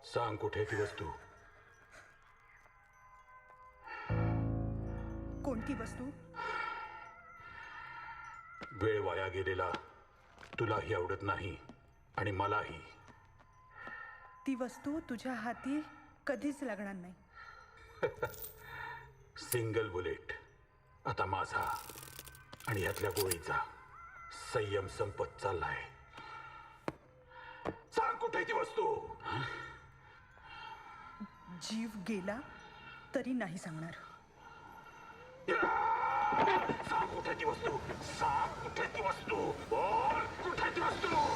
सांग कुठे ती वस्तू. कोणती वस्तू? वेळ वाया गेलेला तुलाही आवडत नाही आणि मलाही. ती वस्तू तुझ्या हाती कधीच लागणार नाही. सिंगल बुलेट आता माझा आणि ह्यातल्या गोळीचा संयम संपत चाललाय. सांग कुठे ती वस्तू. जीव गेला तरी नाही सांगणार. सांग कुठे ती वस्तू. सांग कुठे ती वस्तू. बोल कुठे ती वस्तू.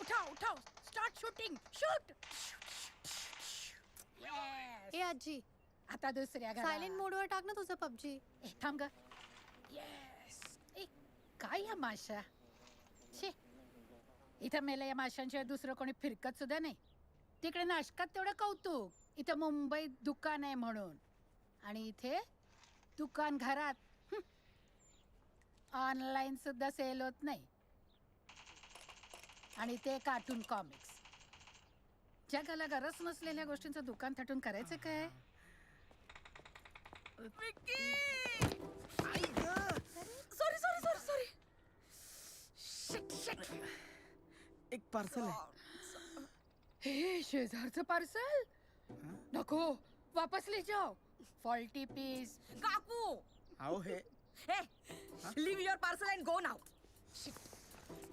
उठाओ उठाओ स्टार्ट शूटिंग शूट. ए आजी आता दुसऱ्या घरात सायलेंट मोडवर टाक ना तुझं पबजी. थांब ग. येस. काय या माशा. छे इथं मेल्या या माशांशिवाय दुसरं कोणी फिरकत सुद्धा नाही. तिकडे नाशकात तेवढं कौतुक. इथं मुंबईत दुकान आहे म्हणून आणि इथे दुकान घरात. ऑनलाईन सुद्धा सेल होत नाही आणि ते कार्टून कॉमिक्स. जगाला गरज नसलेल्या गोष्टींचं दुकान थाटून करायचं काय. Sorry sorry sorry sorry. एक पार्सल आहे. हे शेजारचं पार्सल. नको वापस ले जाओ. Faulty piece. काकू आओ हे leave your parcel and go now.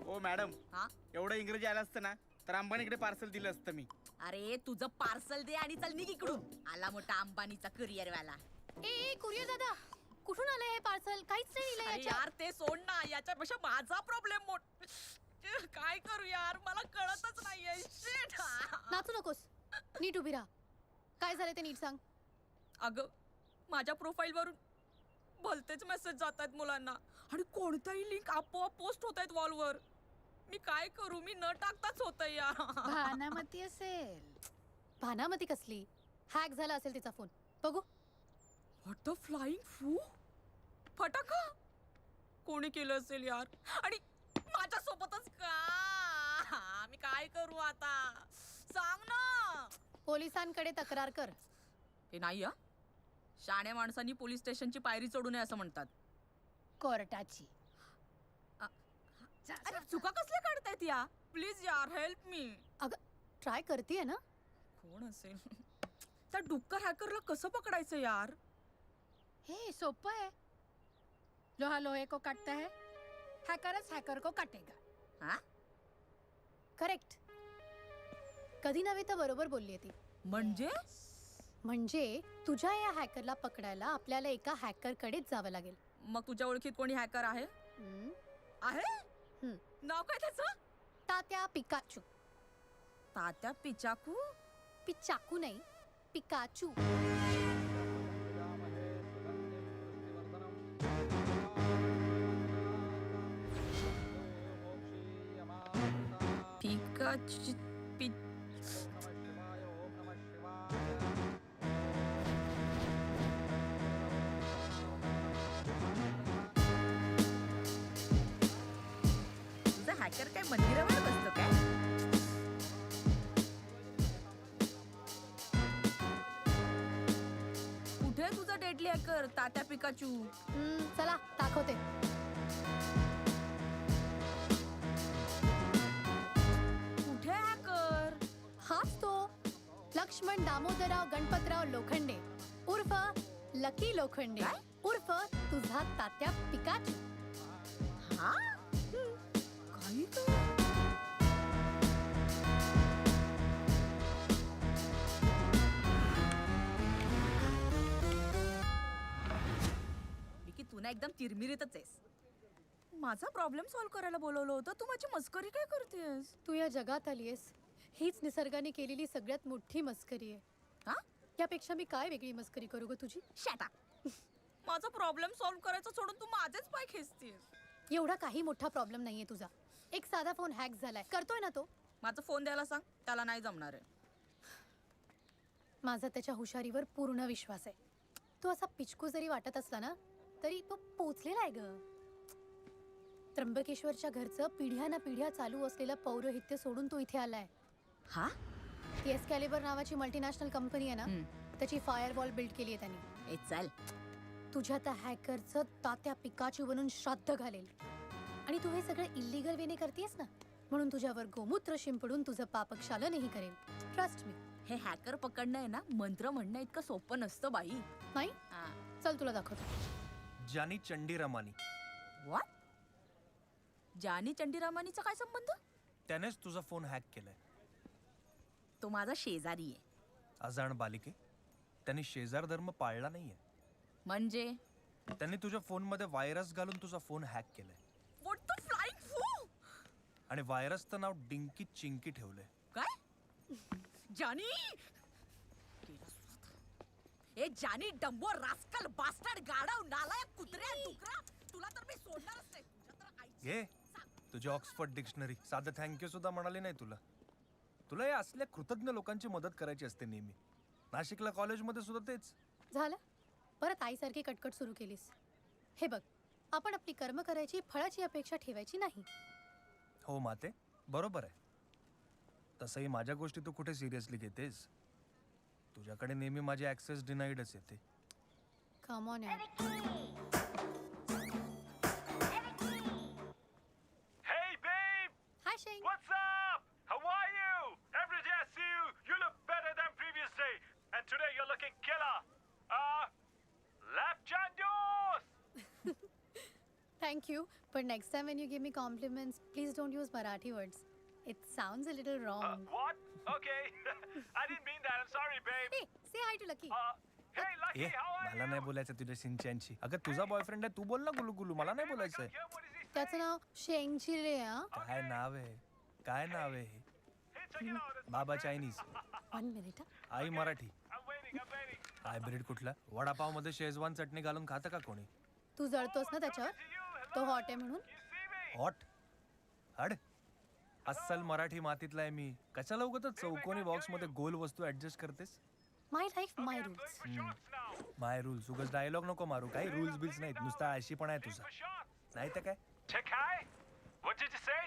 ओ मॅडम हा एवढं इंग्रजी आलं असतं ना तर अंबानीकडे पार्सल दिलं असतं मी. अरे तुझं पार्सल दे आणि चल निघ इकडून. आला मोठा अंबानीचा कुरिअर वाला. ए कुरियर दादा कुठून आलंय हे पार्सल? काहीच नाही लिहिलंय अरे याच्यात. यार ते सोड ना. याच्यापेक्षा माझा प्रॉब्लेम काय करू यार मला कळतच नाहीये. शिट. नाचू नकोस. नीट उभी राहा. काय झालं ते नीट सांग. अगं माझ्या प्रोफाईल वरून भलतेच मेसेज जात आहेत मुलांना आणि कोणत्याही लिंक आपोआप पोस्ट होत आहेत वॉलवर. मी काय करू. मी न टाकताच होतंय यार. भानामती असेल. भानामती कसली. हॅक झाला असेल तिचा फोन. बघू. व्हॉट द फ्लाइंग फू. फटाका कोणी केलं असेल यार. आणि माझ्यासोबतच का. मी काय करू आता सांग ना. पोलिसांकडे तक्रार कर. हे नाही हा. शाण्या माणसांनी पोलीस स्टेशनची पायरी चढू नये असं म्हणतात. कोर्टाची. अरे चुका कसल्या काढतायत या. प्लीज यार हेल्प मी. अगं ट्राय करतेय ना. कोण असेल. त्या डुक्कर हॅकरला कसं पकडायचं यार. हे सोपं है. लोहा लोहे को काटता है. हैकरच हैकर को काटेगा. हा करेक्ट. कधी नव्हे तर बरोबर बोलली ती. म्हणजे तुझ्या या हॅकरला पकडायला आपल्याला एका हॅकरकडेच जावं लागेल. मग तुझ्या ओळखीत कोणी हॅकर आहे. आहे नाव काय त्याचं. तात्या पिकाचू. तात्या पिचाकू. पिचाकू नाही पिकाचू. पिकाची पि तुझा हॅकर काय मंदिरावर बसतो काय? कुठे आहे तुझा डेडली हॅकर तात्या पिकाचू? चला दाखवते. कुठे हॅकर? हाच तो लक्ष्मण दामोदरराव गणपतराव लोखंडे उर्फ लकी लोखंडे काय? उर्फ तुझा तात्या पिकाचू. हा काही काय? विकी तू ना एकदम चिरमिरीतच आहेस. माझा प्रॉब्लेम सॉल्व्ह करायला बोलवलं होतं, तू माझी मस्करी काय करतेस? तू या जगात आलीयस हीच निसर्गाने केलेली सगळ्यात मोठी मस्करी आहे. हा यापेक्षा मी काय वेगळी मस्करी करू ग तुझी? शाटा. माझा प्रॉब्लेम सॉल्व्ह करायचा सोडून तू माझेच पाय खेचतेस. एवढा काही मोठा प्रॉब्लेम नाहीये तुझा. एक साधा फोन हॅक झालाय, करतोय ना तो. माझा फोन द्यायला सांग, त्याला नाही जमणार आहे. माझा त्याच्या हुशारीवर पूर्ण विश्वास आहे. तो असा पिचकू जरी वाटत असला ना तरी तो पोचलेला आहे ग. त्र्यंबकेश्वरच्या घरचं पिढ्याना पिढ्या चालू असलेलं पौरोहित्य सोडून तो इथे आलाय. हा ती एस्कॅलिबर नावाची मल्टीनॅशनल कंपनी आहे ना, त्याची फायरवॉल बिल्ड केली आहे त्यांनी. ए चल. तुझ्या त्या हॅकरचं तात्या पिकाचू बनून श्राद्ध घालेल. आणि तू हे सगळं इल्लीगल वेने करतेस ना, म्हणून तुझ्यावर गोमूत्र शिंपडून तुझं पापक्षालनही करेल. Trust me. हे हॅकर पकडणं आहे ना, मंत्र म्हणणं इतकं सोपं नसतं बाई. नाही चल तुला दाखवतो. जानी चंडीरमानी व्हॉट? जानी चंडीरामानीचा काय संबंध? त्यानेच तुझा फोन हॅक केलाय. तो माझा शेजारी आहे. अजाण बालिके, त्यांनी शेजार धर्म पाळला नाहीये. म्हणजे त्यांनी तुझ्या फोनमध्ये व्हायरस घालून तुझा फोन हॅक केलाय. व्हॉट द फ्लाइंग फू? आणि व्हायरसचं नाव डिंकी चिंकी ठेवलंय. काय? जानी? ए जानी डंबो रास्कल बास्टर्ड गाडव नालायक कुत्र्या डुकरा, तुला तर मी सोडणारच नाही. तुझ्या तर आईची घे तुझी ऑक्सफर्ड डिक्शनरी. साधं थँक्यू सुद्धा म्हणाली नाही तुला. तुला या असल्या कृतज्ञ लोकांची मदत करायची असते नेहमी. नाशिकला कॉलेजमध्ये सुद्धा तेच झालं परत आईसारखी कटकट सुरू केलीस. हे बघ, आपण आपली कर्म करायची, फळाची अपेक्षा ठेवायची नाही. हो माते, बरोबर आहे. तसंही माझ्या गोष्टी तू कुठे सिरियसली घेतेस? तुझ्याकडे नेहमी माझी ॲक्सेस डिनाईडच येते. कम ऑन यार. Hey, babe! हाय शेंग. What's up? How are you? Every day I see you, you look better than previous day. And today you're looking killer. Left Jandos! Thank you. But next time when you give me compliments, please don't use Marathi words. It sounds a little wrong. What? Okay. I didn't mean that. I'm sorry, babe. Hey, say hi to Lucky. Hey, Lucky, A how are मला you? नाही बोलायचं तुझ्या सिंचनची. अगं तुझा boyfriend आहे, तू बोल ना गुलू गुलू. मला नाही बोलायचंय. Yeah, what is he saying? त्याचं नाव शेंगचिरे हा. काय नाव आहे? काय नाव आहे हे? Hey, check it out. बाबा Chinese, 1 minute. I Marathi. I'm waiting. Hybrid कुठला? वडापाव मध्ये शेजवान चटणी घालून खातं का कोणी? तू जळतोस ना त्याच्यावर, तो हॉट आहे म्हणून. You see me? हॉट हड अस्सल मराठी मातीतला आहे मी. कशाला उगाच चौकोनी बॉक्स मध्ये गोल वस्तू ऍडजस्ट करतेस? My life my rules. For shots now. My rules. उगाच डायलॉग नको मारू. काही रूल्स बिल्स नाहीत, नुसता आळशी पण आहे तुझा. For shots. नाही तर काय? Tekai? What did you say?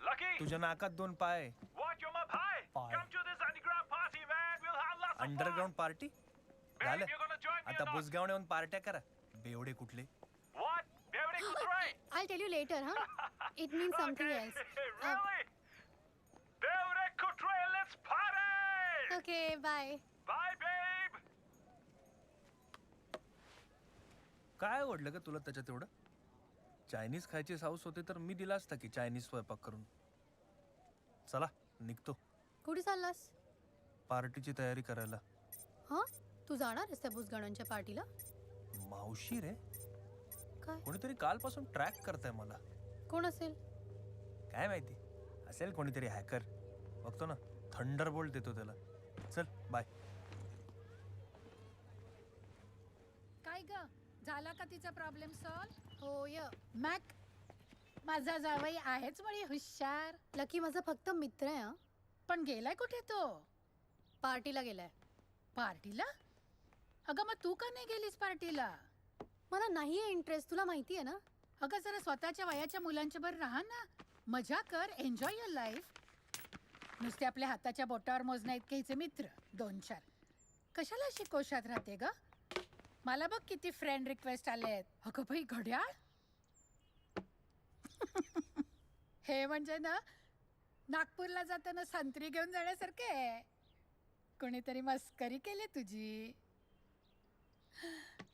Lucky? तुझ्या नाकात 2 पाय. What? You're my pie? Pie. Come to this underground party, man. We'll have lots of fun. Underground party झालं. Babe, you're gonna join me आता or not? बुसगावने येऊन पार्ट्या करा. बेवडे कुठले? What? Beverly Kutre? I'll tell you later, huh? It means something else. Really? Beverly Kutre, let's party! Okay, bye. Bye, babe. काय आवडलं का तुला त्याच्यात एवढं? चायनीज खायची साऊस होती तर मी दिला असता की चायनीज स्वयंपाक करून. चला निघतो. कुठे चाललास? पार्टीची तयारी करायला. हा, तू जाणार आहेस त्या बुसगाणांच्या पार्टीला? मावशी रे, काय? कोणीतरी कालपासून ट्रॅक करताय मला. कोण असेल? काय माहिती, असेल कोणीतरी हॅकर. बघतो ना, थंडरबोल्ट देतो त्याला. चल बाय. काय ग झाला का तिचा प्रॉब्लेम सॉल्व? हो य. माझा जावई आहेच बळी हुशार. लकी माझा फक्त मित्र आहे हा. पण गेलाय कुठे तो? पार्टीला गेलाय. पार्टीला? अगं मग तू का नाही गेलीस पार्टीला? मला नाहीये इंटरेस्ट, तुला माहिती आहे ना. अगं जरा स्वतःच्या वयाच्या मुलांच्या बरोबर राहा ना. मजा कर, एन्जॉय युअर लाईफ. नुसते आपल्या हाताच्या बोटावर मोजण्या इतके हिचे मित्र 2-4. कशाला अशी कोशात राहते ग? मला बघ किती फ्रेंड रिक्वेस्ट आले आहेत. अगं भाई घड्याळ. हे म्हणजे ना नागपूरला जाताना संत्री घेऊन जाण्यासारखे आहे. कोणीतरी मस्करी केली तुझी.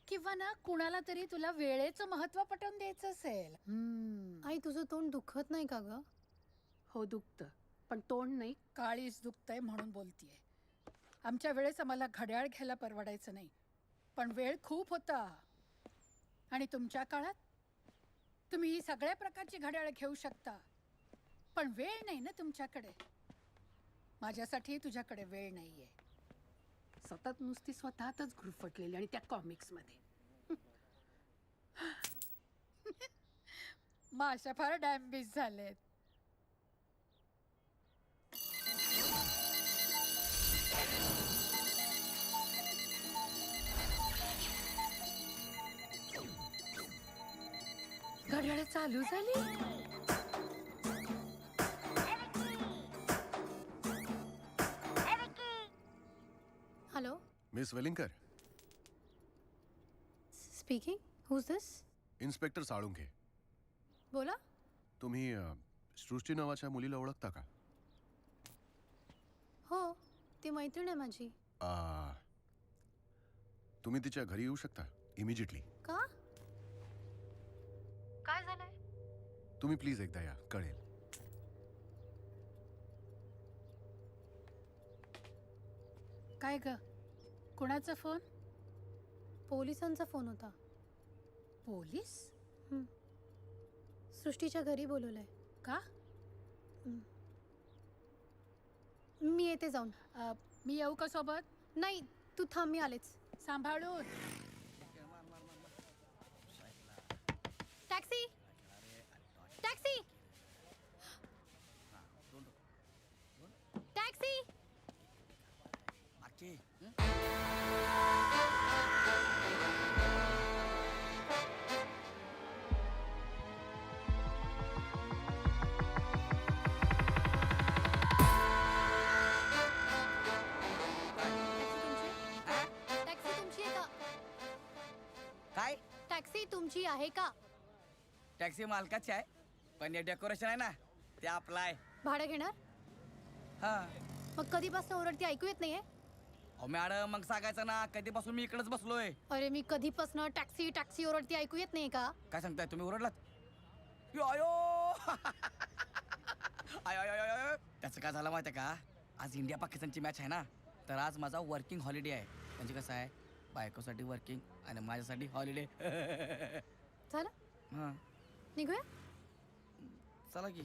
किंवा ना कुणाला तरी तुला वेळेचं महत्व पटवून द्यायचं असेल. आई तुझं तोंड दुखत नाही का ग? हो दुखतं, पण तोंड नाही, काळीच दुखतंय म्हणून बोलतीये. आमच्या वेळेस आम्हाला घड्याळ घ्यायला परवडायचं नाही, पण वेळ खूप होता. आणि तुमच्या काळात तुम्ही ही सगळ्या प्रकारची घड्याळ घेऊ शकता, पण वेळ नाही ना तुमच्याकडे. माझ्यासाठी तुझ्याकडे वेळ नाहीये. सतत नुसती स्वतःतच घुरफटलेली आणि त्या कॉमिक्समध्ये. माशा फार डॅम्बिस झालेत. घड्याळ चालू झाली. Hello, miss Welingkar. Speaking. Who's this? Inspector Salunkhe. बोला. तुम्ही सृष्टी नावाच्या मुलीला ओळखता का? हो, ती मैत्रीण आहे माझी. तुम्ही तिच्या घरी येऊ शकता इमिजिएटली. का? काय झालंय? तुम्ही प्लीज एकदा या, कळेल. काय ग, कुणाचा फोन? पोलिसांचा फोन होता. पोलीस? सृष्टीच्या घरी बोलवलंय. का? मी येते जाऊन. मी येऊ का सोबत? नाही, तू थांब, मी आलेच. सांभाळून. Taxi, taxi, taxi. टॅक्सी तुमची आहे का? काय? टॅक्सी तुमची आहे का? टॅक्सी मालकाची आहे, पण हे डेकोरेशन आहे ना ते आपलं आहे. भाडं घेणार? हा. मग कधीपासून ओरडती ऐकू येत नाहीये? अहो मॅडम, मग सांगायचं ना, कधीपासून मी इकडेच बसलोय. अरे मी कधीपासून टॅक्सी टॅक्सी ओरडती ऐकू येत नाही का? काय सांगताय तुम्ही? ओरडलात? यो, आयो. आयो, आयो, आयो, आयो. त्याचं काय झालं माहिती आहे का? आज इंडिया पाकिस्तानची मॅच आहे ना, तर आज माझा वर्किंग हॉलिडे आहे. म्हणजे कसं आहे, बायकोसाठी वर्किंग आणि माझ्यासाठी हॉलिडे. झालं, हां, निघूया. चला की.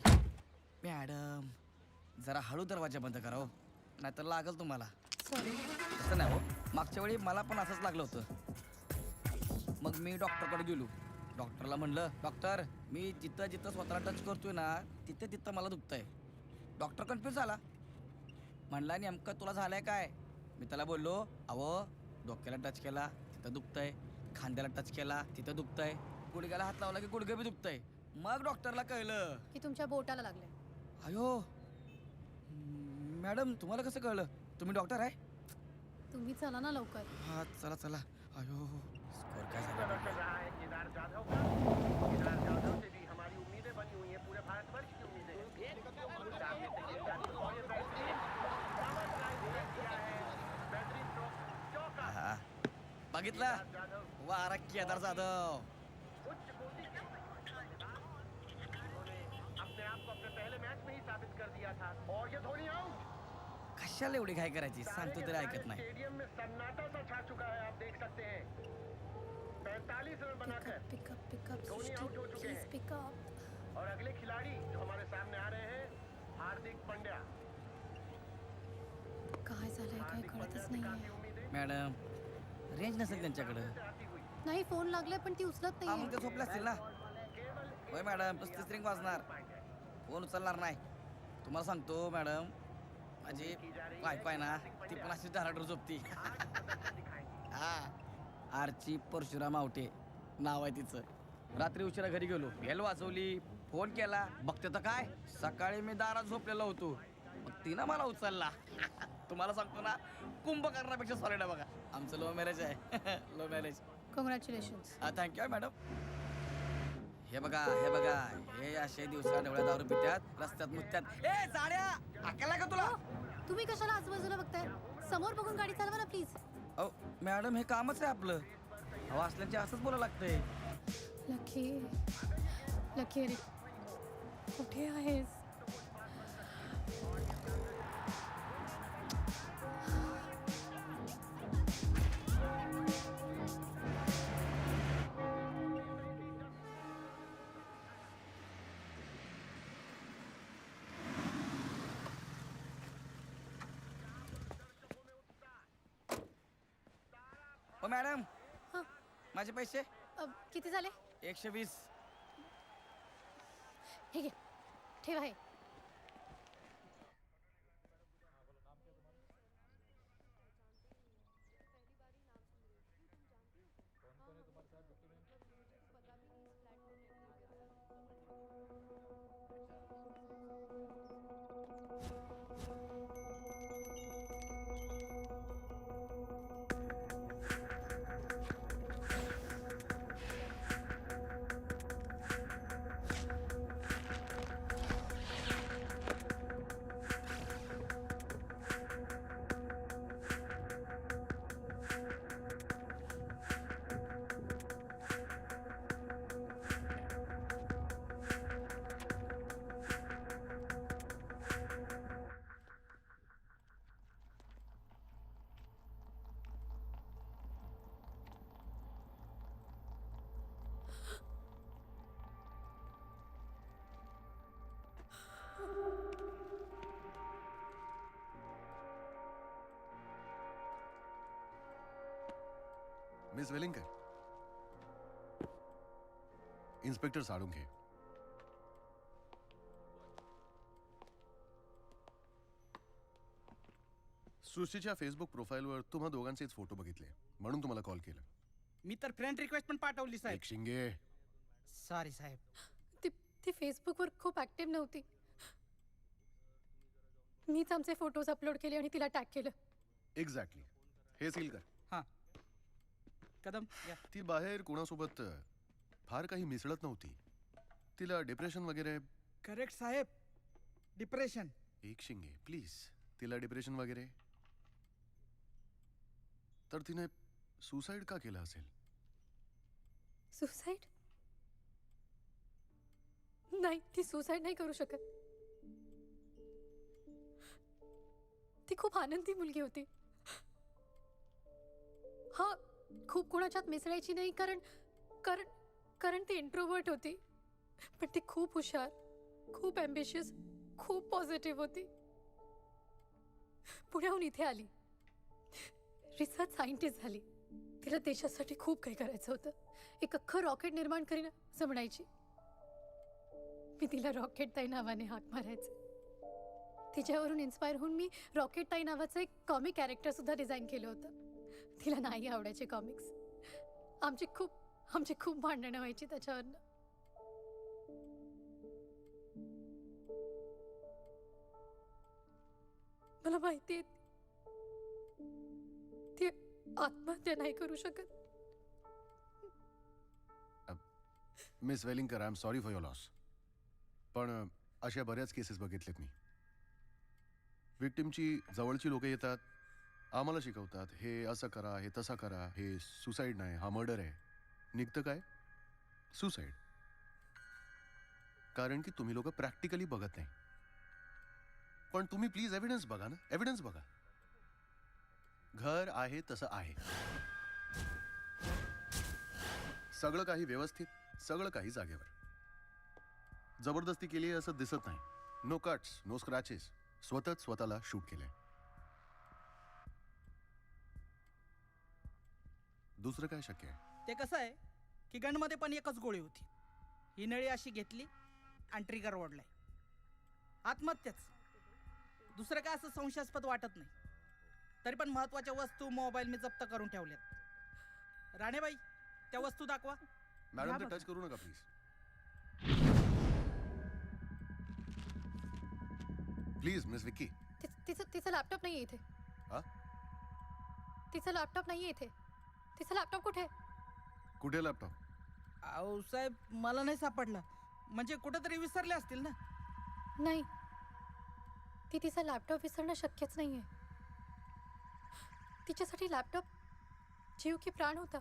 मॅडम जरा हळू दरवाजा बंद करा हो, नाहीतर लागल तुम्हाला. सॉरी. तसं नाही हो, मागच्या वेळी मला पण असंच लागलं होतं. मग मी डॉक्टरकडे गेलो. डॉक्टरला म्हणलं, डॉक्टर मी जिथं जिथं स्वतःला टच करतोय ना तिथं तिथं मला दुखतंय. डॉक्टर कन्फ्यूज झाला. म्हणला नेमकं तुला झालंय काय? मी त्याला बोललो, अहो डोक्याला टच केला तिथं दुखतंय, खांद्याला टच केला तिथं दुखतंय, गुडघ्याला हात लावला की गुडघे बी दुखतंय. मग डॉक्टरला कळलं की तुमच्या बोटाला लागले. अयो मॅडम, तुम्हाला कसं कळलं? तुम्ही डॉक्टर आहे? तुम्ही चला ना लवकर. हा चला चला. अयो स्कोर काय झाला? चल रहा है केदार जाधव का। केदार जाधव से भी हमारी उम्मीदें बनी हुई हैं, पूरे भारतवर्ष की उम्मीदें। सामने से गेंदबाजी और ये राइट से कवर लाइन से किया है, बेहतरीन स्ट्रोक, चौका। हा, बघितलं? जाधव वारा केदार जाधव. उच्च कोटि के उन्होंने अपने आप को अपने पहले मैच में ही साबित कर दिया था, और ये धोनी आउट। कशाला एवढी घाई करायची? सांगतो तरी ऐकत नाही. स्टेडियम में सन्नाटा सा छा चुका है, आप देख सकते हैं। 45 रन बनाकर पिकअप पिकअप धोनी आउट हो चुके प्लीज हैं। पिकअप. और अगले खिलाड़ी जो हमारे सामने आ रहे हैं, हार्दिक पांड्या। काय झालंय काय कळतच नाहीये. उम्मीदें मॅडम रेंज नसेल त्यांच्याकडं. से आती हुई नाही, फोन लागलाय पण ती उचलत हा, मग नाहीये. ते झोपले असतील ना. केवल होय मॅडम, 35 रिंग वाजणार. फोन उचलणार नाही. तुम्हाला सांगतो मॅडम, माझी बायको आहे ना, ती पण अशी डराडर झोपती. हा, आरची परशुराम आवटे नाव आहे तिचं. रात्री उशिरा घरी गेलो, बेल वाजवली, फोन केला, बघते तर काय, सकाळी मी दारात झोपलेलो होतो, मग तिनं मला उचलला. तुम्हाला सांगतो ना, कुंभकर्णापेक्षा सॉलिड आहे बघा. आमचं लव्ह मॅरेज आहे. Love marriage. Congratulations. Thank you madam. हे बघा, हे बघा, हे असे दिवसा डोळ्या दारू पित्यात, रस्त्यात मुत्यात. ए जाड्या, अक्कल आहे का तुला? तुम्ही कशाला आजूबाजूला बघताय? समोर बघून गाडी चालवा ना प्लीज. अहो मॅडम, हे कामच आहे आपलं. हवा असल्याचे असंच बोलायला लागतंय. लकी, लकी अरे कुठे आहेस? हो मॅडम, हं, माझे पैसे किती झाले? 120. हे घे, ठेवा हे. Miss Welingkar, inspector Salunkhe. सृष्टीच्या फेसबुक प्रोफाईलवर तुम्हा दोघांचेच फोटो बघितले, म्हणून तुम्हाला कॉल केला. मी तर फ्रेंड रिक्वेस्ट पण पाठवली साहेब. एक शिंगे. सॉरी साहेब. ती फेसबुकवर खूप ऍक्टिव्ह नव्हती. मीच आमचे फोटोज अपलोड केले आणि तिला टॅग केलं. एक्झॅक्टली. हे सील कर. हां कदम या. ती बाहेर कोणासोबत फार काही मिसळत नव्हती. तिला डिप्रेशन वगैरे. करेक्ट साहेब, डिप्रेशन. एक शिंगे प्लीज. तिला डिप्रेशन वगैरे तर तिने सुसाईड का केलं असेल? सुसाईड? नाही, ती सुसाईड नाही करू शकत. ती खूप आनंदी मुलगी होती. हा, खूप कोणाच्यात मिसळायची नाही, कारण कारण कारण ती इंट्रोवर्ट होती. पण ती खूप हुशार, खूप ॲम्बिशियस, खूप पॉझिटिव्ह होती. पुण्याहून इथे आली, रिसर्च सायंटिस्ट झाली. तिला देशासाठी खूप काही करायचं होतं. एक अख्खं रॉकेट निर्माण करीन असं म्हणायची. मी तिला रॉकेट ताई नावाने हाक मारायचे. तिच्यावरून इन्स्पायर होऊन मी रॉकेट ताई नावाचं एक कॉमिक कॅरेक्टर सुद्धा डिझाईन केलं होतं. तिला नाही आवडायचे कॉमिक्स. आमची खूप भांडणं व्हायची त्याच्यावरनं. मला माहिती आहे ती आत्महत्या नाही करू शकत. Miss Welingkar, I am sorry for your loss. पण अशा बऱ्याच केसेस बघितल्यात मी. विक्टिमची जवळची लोक येतात, आम्हाला शिकवतात, हे असं करा, हे तसं करा, हे सुसाईड नाही, हा मर्डर आहे. निघतं काय? सुसाईड. कारण की तुम्ही लोक प्रॅक्टिकली बघत नाही. पण तुम्ही प्लीज एव्हिडन्स बघा ना. एव्हिडन्स बघा. घर आहे तसं आहे, सगळं काही व्यवस्थित, सगळं काही जागेवर. जबरदस्ती केली असं दिसत नाही. No cuts, no scratches. स्वतःच स्वतःला शूट केलंय. दुसरं काय शक्य आहे? ते कसं आहे की गनमध्ये पण एकच गोळी होती. ही नळी अशी घेतली आणि ट्रिगर ओढलाय. आत्महत्याच. दुसरं काय असं संशयास्पद वाटत नाही. तरी पण महत्वाच्या वस्तू मोबाईल मी जप्त करून ठेवल्यात. राणेबाई त्या वस्तू दाखवा. मॅडम ते बघा. टच करू नका प्लीज. Please miss Vicky. तिचा लॅपटॉप नाहीये इथे. हा? तिचा लॅपटॉप नाहीये इथे. तिचा लॅपटॉप कुठे? कुठे लॅपटॉप? अहो साहेब मला नाही सापडला. म्हणजे कुठेतरी विसरले असतील ना. नाही, ती तिचा लॅपटॉप विसरणं शक्यच नाहीये. तिच्यासाठी लॅपटॉप जीव की प्राण होता.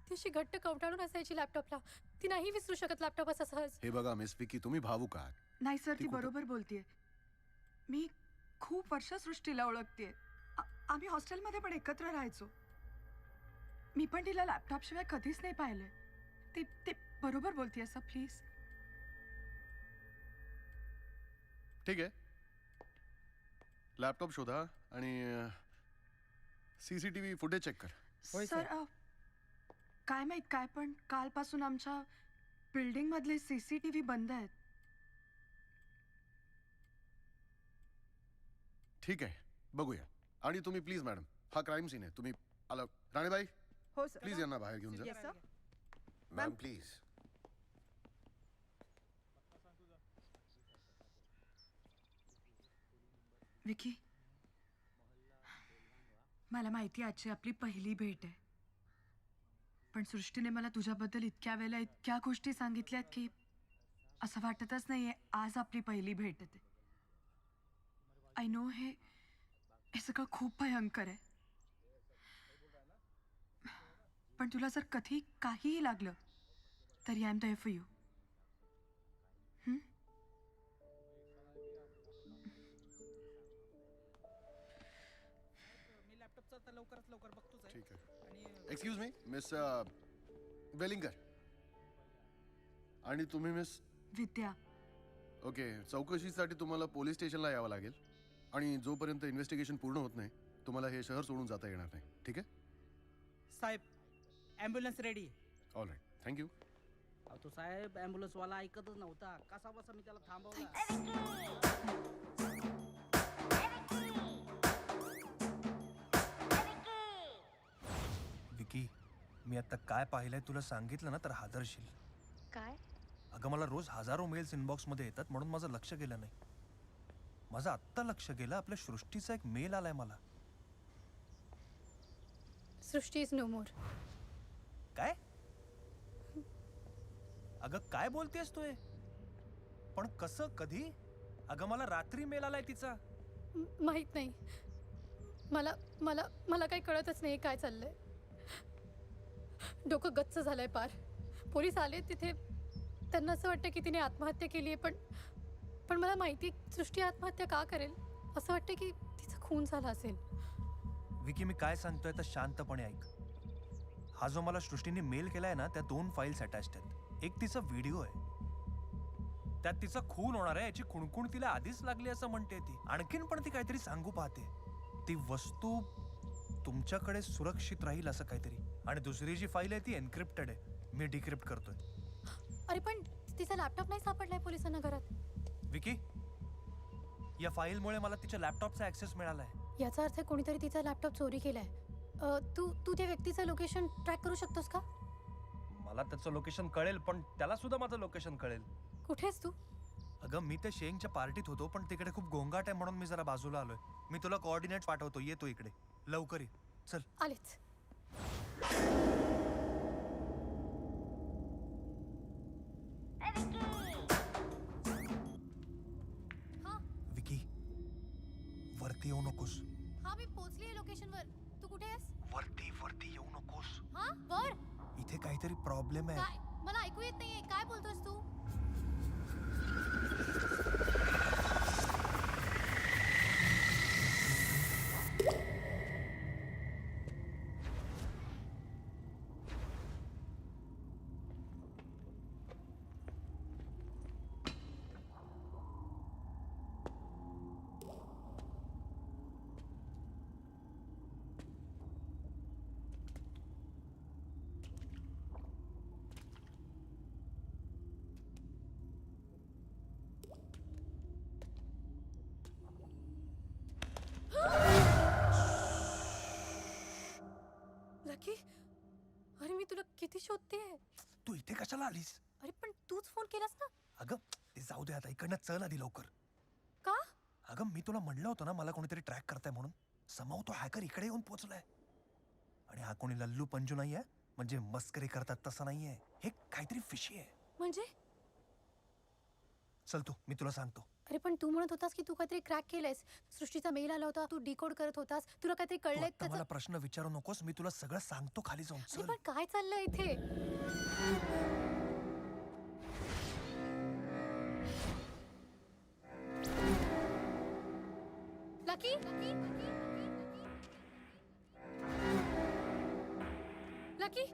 ती अशी घट्ट कवटाळून असायची लॅपटॉपला. ती नाही विसरू शकत लॅपटॉप असा सहज. हे बघा मिस विक्की, तुम्ही भावूक आहात. नाही सर, ती ती कुठं- बरोबर बोलतेय. मी खूप वर्ष सृष्टीला ओळखतेय. आम्ही हॉस्टेलमध्ये पण एकत्र राहायचो. मी पण तिला लॅपटॉप शिवाय कधीच नाही पाहिलंय. ती बरोबर बोलतेय सर, प्लीज. ठीक आहे, लॅपटॉप शोधा आणि CCTV फुटेज चेक कर. होय, सर सर. काय माहित काय, पण कालपासून आमच्या बिल्डिंग मधले CCTV बंद आहेत. ठीक आहे, बघूया. आणि तुम्ही प्लीज मॅडम, हा क्राईम सीन आहे, तुम्ही आला. राणेबाई हो सर. प्लीज यांना बाहेर घेऊन जा. Yes sir. Ma'am please. Vicky, मला माहिती आहे आजची आपली पहिली भेट आहे, पण सृष्टीने मला तुझ्याबद्दल इतक्या वेळेला इतक्या गोष्टी सांगितल्यात की असं वाटतच नाहीये आज आपली पहिली भेट आहे. आय नो हे सगळं खूप भयंकर आहे, पण तुला जर कधी काहीही लागलं तरी I am there for you. मी लॅपटॉपचा आता लवकरात लवकर बघतोच आहे. ठीक आहे. आणि एक्सक्यूज मी मिस वेलिंगर. आणि तुम्ही मिस? विद्या. ओके, चौकशीसाठी तुम्हाला पोलीस स्टेशनला यावं लागेल. आणि जोपर्यंत इन्व्हेस्टिगेशन पूर्ण होत नाही तुम्हाला हे शहर सोडून जाता येणार नाही. ठीक आहे? साहेब ॲम्ब्युलन्स रेडी आहे. All right, thank you. अहो तो साहेब ॲम्ब्युलन्सवाला ऐकतच नव्हता. कसा बसा मी त्याला थांबवला. विकी, मी आता काय पाहिलंय तुला सांगितलं ना तर हादरशील. काय? अगं मला रोज हजारो मेल्स इनबॉक्समध्ये येतात म्हणून माझं लक्ष गेलं नाही. माझं आत्ता लक्ष गेलं, आपल्या सृष्टीचा एक मेल आलाय मला. सृष्टी इज नो मोर. काय? अगं काय बोलतेस तू? पण कसं, कधी? अगं मला रात्री मेल आलाय तिचा. माहित नाही. मला मला मला काही कळतच नाही काय चाललंय. डोकं गच्च झालंय पार. पोलीस आले तिथे, त्यांना असं वाटतं की तिने आत्महत्या केली आहे, पण मला माहिती सृष्टी आत्महत्या का करेल. असं वाटतं की तिचा खून झाला असेल. विकी, मी काय सांगतोय तर शांतपणे ऐक. हा जो मला सृष्टीने मेल केलाय ना, त्या 2 फाईल्स अटॅच्ड आहेत. एक तिचा व्हिडिओ आहे, त्यात तिचा खून होणार आहे याची खुणखुण तिला आधीच लागली असं म्हणते ती. आणखीन पण ती काहीतरी सांगू पाहते. ती वस्तू तुमच्याकडे सुरक्षित राहील असं काहीतरी. आणि दुसरी जी फाईल आहे ती एन्क्रिप्टेड आहे, मी डिक्रिप्ट करतोय. अरे पण तिचा लॅपटॉप नाही सापडलाय पोलिसांना घरात. विकी, या फाईलमुळे मला तिच्या लॅपटॉपचा ऍक्सेस मिळालाय. याचा अर्थ कोणीतरी तिचा लॅपटॉप चोरी केलाय. तू त्या व्यक्तीचं लोकेशन ट्रॅक करू शकतोस का? मला त्याचं लोकेशन कळेल, पण त्याला सुद्धा माझं लोकेशन कळेल. कुठेस तू? अगं मी त्या शेंगच्या पार्टीत होतो, पण तिकडे खूप गोंगाट आहे म्हणून मी जरा बाजूला आलोय. मी तुला कोऑर्डिनेट पाठवतो, येतो इकडे लवकर ये. चल. आलेच. विकी, वरती येऊ नकोस. हा मी पोहोचलीये लोकेशनवर. तू कुठे आहेस? वरती येऊ नकोस. हा वर? इथे काहीतरी प्रॉब्लेम आहे. काय? मला ऐकू येत नाहीये. काय बोलतोस तू? कुठे शोधतेय? तू इथे कशाला आलीस? अरे पण तूच फोन केलास ना. अगं ते जाऊ दे आता, इकडनं चल आधी लवकर. का? अगं मी तुला म्हणलं होतं ना मला कोणीतरी ट्रॅक करताय म्हणून. समोर तो हॅकर इकडे येऊन पोहोचलाय. आणि हा कोणी लल्लू पंजू नाहीये, म्हणजे मस्करी करतात तसं नाहीये. हे काहीतरी फिशी आहे. म्हणजे? चल तू, मी तुला सांगतो. अरे पण तू म्हणत होतास की तू काहीतरी क्रॅक केलंयस. सृष्टीचा मेल आला होता, तू डिकोड करत होतास, तुला काहीतरी तू कळलंय आता त्याचं. मला प्रश्न विचारू नकोस, मी तुला सगळं सांगतो खाली जाऊन. अरे चल. पण काय चाललंय इथे? लकी लकी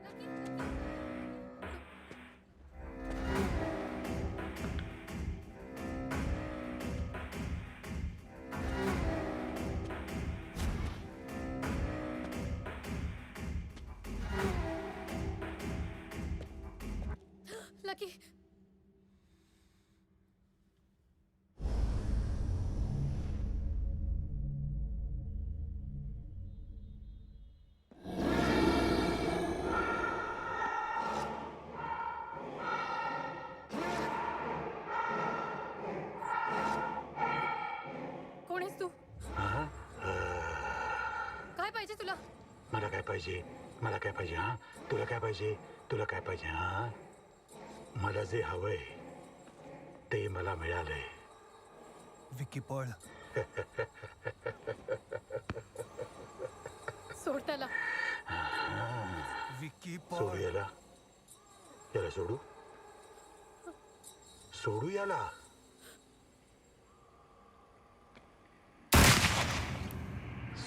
लकी कोण आहेस तू? काय पाहिजे तुला? मला काय पाहिजे? मला काय पाहिजे? हा, तुला काय पाहिजे? तुला काय पाहिजे? हा, मला जे हवंय ते मला मिळालंय. विकी पळ. सोड त्याला. विकी सोडू पळ. याला. याला सोडू? सोडू याला?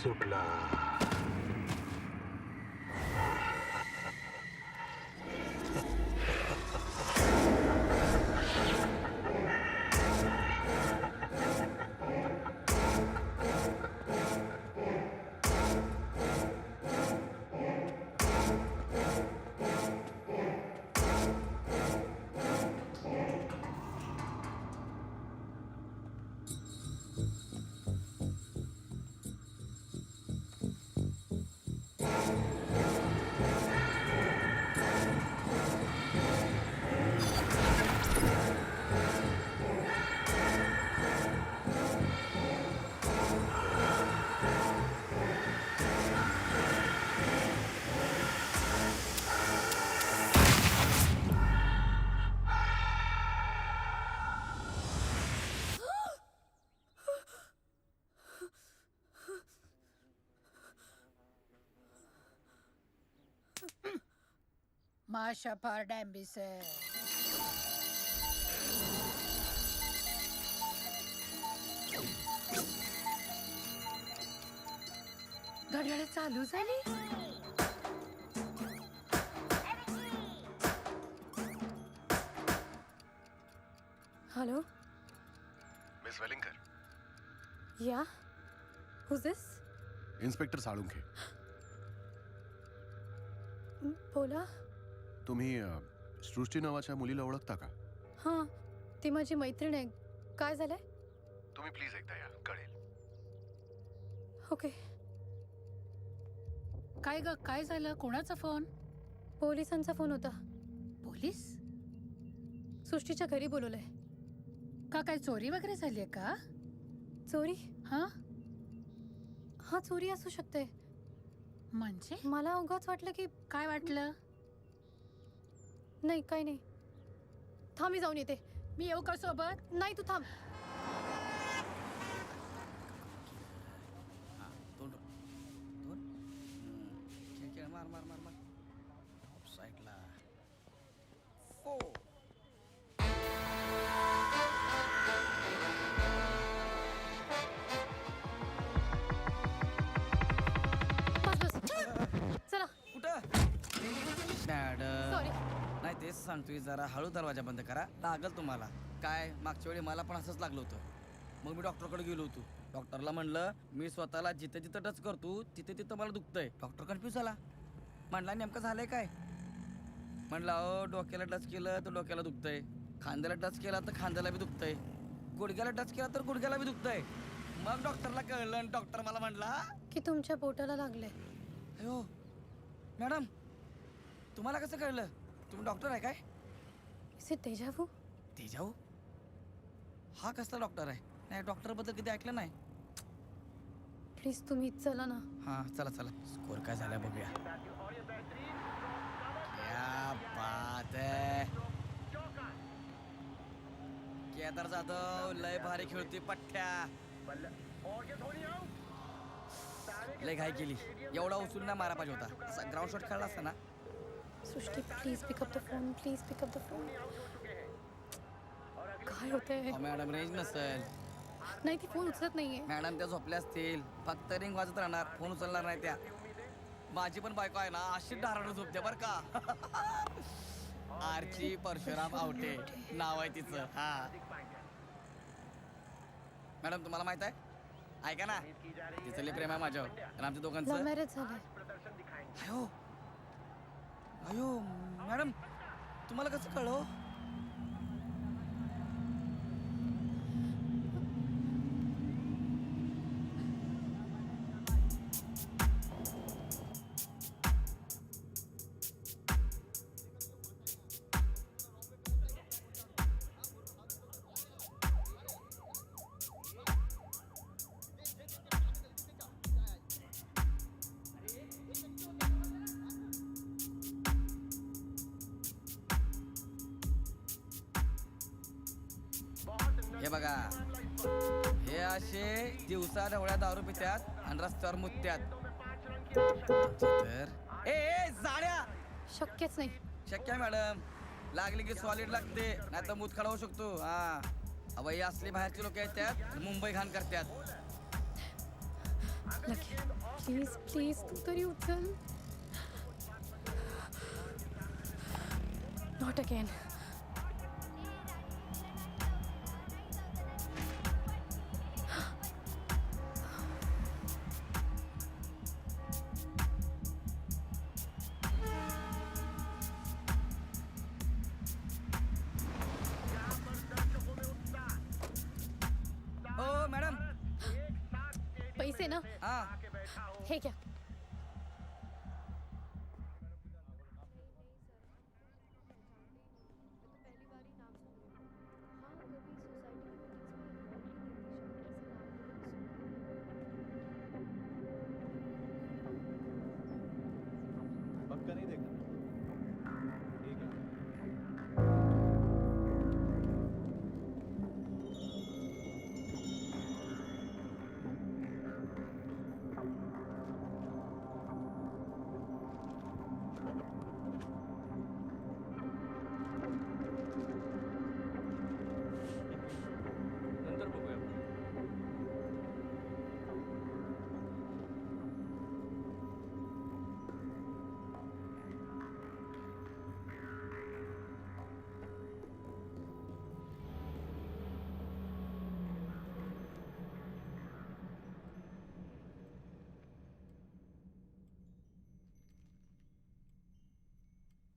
सुटला. माशा फार डॅम्बिस आहे. घड्याळ चालू झाली. हॅलो. मिस वेलिंगकर, या हुज दिस? इन्स्पेक्टर साळुंखे. बोला. तुम्ही सृष्टी नावाच्या मुलीला ओळखता का? हां, ती माझी मैत्रीण आहे. काय झालंय? तुम्ही प्लीज एकदा या, कळेल. ओके. काय ग, काय झालं? कोणाचा फोन? पोलिसांचा फोन होता. पोलीस? सृष्टीच्या घरी बोलवलंय. का काय चोरी वगैरे झाली आहे का? चोरी? हा, हा चोरी असू शकते. म्हणजे मला उगाच वाटलं की. काय वाटलं? नाही, काही नाही. थांब, मी जाऊन येते. मी येऊ का सोबत? नाही, तू थांब. दोन दोन खेळ खेळ, मार मार मार मार. टॉप साईडला. ओ बस बस. चला. कुठं? मॅडम. सॉरी. नाही तेच सांगतोय, जरा हळू दरवाजा बंद करा, लागल तुम्हाला. काय मागच्या वेळी मला पण असंच लागलं होतं. मग मी डॉक्टरकडे गेलो होतो. डॉक्टरला म्हणलं मी स्वतःला जिथं जिथं टच करतो तिथे तिथं मला दुखतंय. डॉक्टर कन्फ्यूज झाला. म्हणला नेमकं झालंय काय? म्हणलं अहो डोक्याला टच केलं तर डोक्याला दुखतंय, खांद्याला टच केला तर खांद्याला बी दुखतंय, गुडघ्याला टच केला तर गुडघ्याला बी दुखतंय. मग डॉक्टरला कळलं आणि डॉक्टर मला म्हणला की तुमच्या पोटाला लागले. अयो मॅडम तुम्हाला कसं कळलं? तुम्ही डॉक्टर आहे काय? Is it deja vu? तेजाऊ? हा कसला डॉक्टर आहे? नाही, डॉक्टर बद्दल कधी ऐकलं नाही. प्लीज तुम्ही चला ना. हा चला चला, स्कोर काय झाला बघूया. क्या बात है. केदार जाधव लय भारी खेळतोय पठ्ठ्या. लय घाई केली. एवढा उचलून ना मारा पाहिजे होता. असा ग्राउंड शॉट खेळला असता ना. Srushti please pick up the phone, please pick up the phone. काय होतंय? मॅडम रेंज नसेल. नाही, ती फोन उचलत नाहीये. मॅडम त्या झोपल्या असतील. फक्त रिंग वाजत राहणार, फोन उचलणार नाही त्या. माझी पण बायको आहे ना, अशी डाराडून झोपते बर का. आरची परशुराम आवटे नाव आहे तिचं. हा मॅडम तुम्हाला माहित आहे? ऐका ना, तिचं लय प्रेम आहे माझ्यावर आणि आमच्या लव्ह दोघांचं. मॅरेज झालंय. अयो अयो मॅडम, तुम्हाला कसं कळलं? हे बघा, हे असे दिवसा ढवळ्या दारू पित्यात आणि रस्त्यावर मुत्यात. तर ए जाड्या, शक्यच नाही. शक्य आहे मॅडम. लागली की सॉलिड लागते, नाही तर मूत खडा होऊ शकतो. हा अवय ही असली बाहेरची लोक आहेत त्यात मुंबई घाण करतात. लकी प्लीज प्लीज तू तरी उचल. Not again. Oh madam. पैसे ना? हा हे घ्या.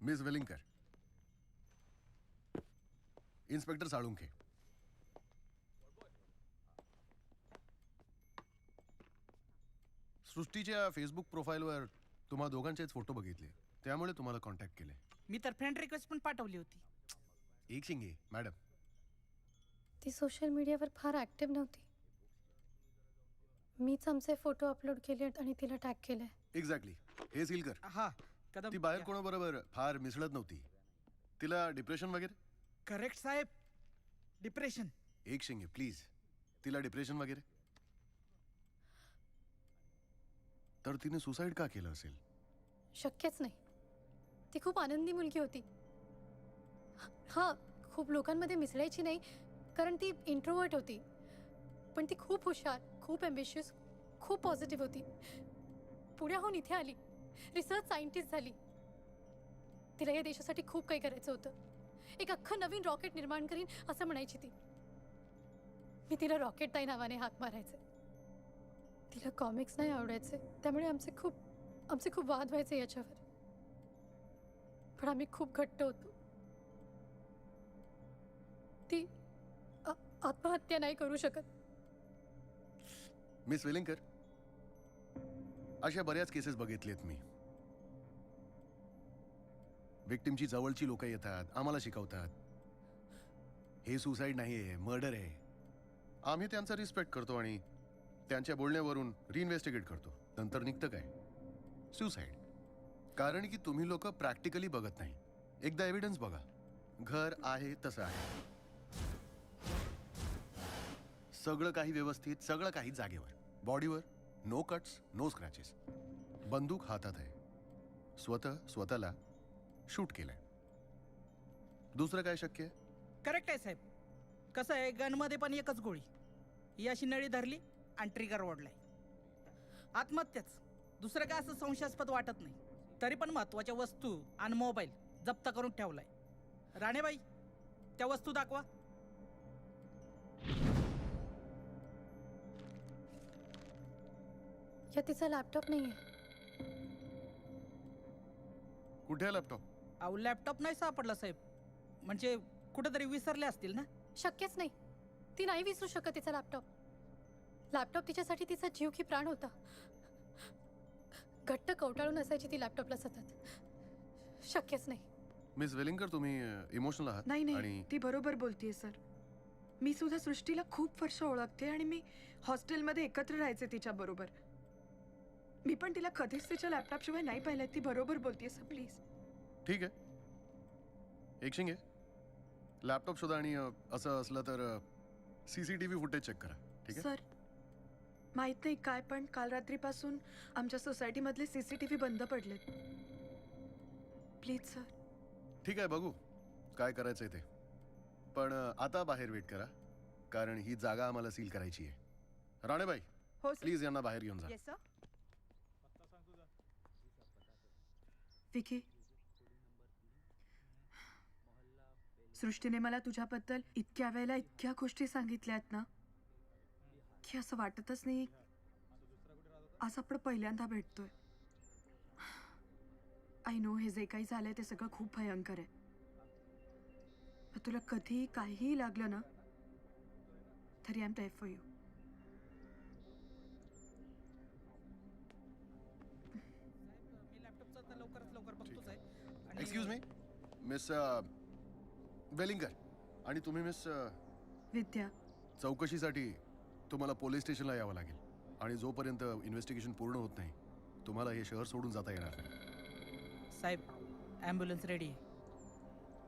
Miss Welingkar, inspector Salunkhe. सृष्टीच्या फेसबुक प्रोफाईलवर तुम्हा दोघांचेच फोटो बघितले, त्यामुळे तुम्हाला कॉन्टॅक्ट केले. मी तर फ्रेंड रिक्वेस्ट पण पाठवली होती. एक शिंगे मॅडम, ती सोशल मीडियावर फार ऍक्टिव्ह नव्हती. मीच आमचे फोटो अपलोड केले आणि तिला टॅग केलंय. एक्झॅक्टली. हे सील कर. हा कदम. ती बाहेर कोणाबरोबर फार मिसळत नव्हती. तिला डिप्रेशन वगैरे? करेक्ट साहेब, डिप्रेशन. एक शिंगे प्लीज, तिला डिप्रेशन वगैरे? तर तिने सुसाईड का केलं असेल? शक्यच नाही. ती खूप आनंदी मुलगी होती. हा, खूप लोकांमध्ये मिसळायची नाही कारण ती इंट्रोवर्ट होती. पण ती खूप हुशार, खूप ॲम्बिशियस, खूप पॉझिटिव्ह होती. पुण्याहून इथे आली, रिसर्च सायंटिस्ट झाली. तिला या देशासाठी खूप काही करायचं होतं. एक अख्खं नवीन रॉकेट निर्माण करीन असं म्हणायची ती. मी तिला रॉकेट ताई नावाने हाक मारायचे. तिला कॉमिक्स नाही आवडायचे, त्यामुळे आमचे खूप वाद व्हायचे याच्यावर. पण आम्ही खूप घट्ट होतो. ती आत्महत्या नाही करू शकत. मिस वेलिंगकर, अशा बऱ्याच केसेस बघितलेत मी. विक्टिमची जवळची लोक येतात, आम्हाला शिकवतात. हे सुसाईड नाहीये, मर्डर आहे. आम्ही त्यांचा रिस्पेक्ट करतो आणि त्यांच्या बोलण्यावरून रिइन्व्हेस्टिगेट करतो. नंतर निघतं काय? सुसाईड. कारण की तुम्ही लोक प्रॅक्टिकली बघत नाही. एकदा एव्हिडन्स बघा. घर आहे तसं आहे, सगळं काही व्यवस्थित, सगळं काही जागेवर. बॉडीवर नो कट्स, नो स्क्रॅचेस. बंदूक हातात आहे. स्वतःला शूट केलंय. दुसरं काय शक्य आहे? करेक्ट आहे साहेब. कसं आहे, गनमध्ये पण एकच गोळी. ही अशी नळी धरली आणि ट्रिगर ओढलाय. आत्महत्याच. दुसरं काय असं संशयास्पद वाटत नाही. तरी पण महत्वाच्या वस्तू आणि मोबाईल जप्त करून ठेवलाय. राणेबाई, त्या वस्तू दाखवा. या तिचा लॅपटॉप नाहीये. कुठे आहे लॅपटॉप? अहो, लॅपटॉप नाही सापडला साहेब. म्हणजे कुठेतरी विसरले असतील ना. शक्यच नाही. ती नाही विसरू शकत तिचा लॅपटॉप. लॅपटॉप तिच्यासाठी तिचा जीव की प्राण होता. घट्ट कवटाळून असायची ती लॅपटॉपला सतत. शक्यच नाही. मिस वेलिंगकर, तुम्ही इमोशनल आहात. नाही आणि ती बरोबर बोलतीये सर. मी सुद्धा सृष्टीला खूप वर्ष ओळखते आणि मी हॉस्टेलमध्ये एकत्र राहायचे तिच्या बरोबर. मी पण तिला कधीच तिच्या लॅपटॉप शिवाय नाही पाहिलं. ती बरोबर बोलतीये सर, प्लीज. ठीक आहे, एक शिंगे लॅपटॉप शोधा आणि असं असलं तर CCTV फुटेज चेक करा. ठीक आहे सर, माहित नाही काय, पण काल रात्रीपासून आमच्या सोसायटीमधले CCTV बंद पडलेत. Please sir. ठीक आहे, बघू काय करायचंय ते. पण आता बाहेर वेट करा, कारण ही जागा आम्हाला सील करायची आहे. राणेबाई, हो प्लीज यांना बाहेर घेऊन जा. Yes sir. विकी, सृष्टीने मला तुझ्याबद्दल इतक्या वेळेला इतक्या गोष्टी सांगितल्यात ना, की असं वाटतच नाही आज आपण पहिल्यांदा भेटतोय. आय नो हे जे काही झालंय ते सगळं खूप भयंकर आहे. पण तुला कधी काहीही लागलं ना तरी I am there for you. मी लॅपटॉपचा तर लवकरात लवकर बघतोच आहे. आणि- एक्सक्यूज मी, मिस वेलिंगकर, आणि तुम्ही मिस विद्या, चौकशीसाठी तुम्हाला पोलीस स्टेशनला यावं लागेल. आणि जोपर्यंत इन्व्हेस्टिगेशन पूर्ण होत नाही, तुम्हाला हे शहर सोडून जाता येणार नाही. साहेब, ॲम्ब्युलन्स रेडी आहे.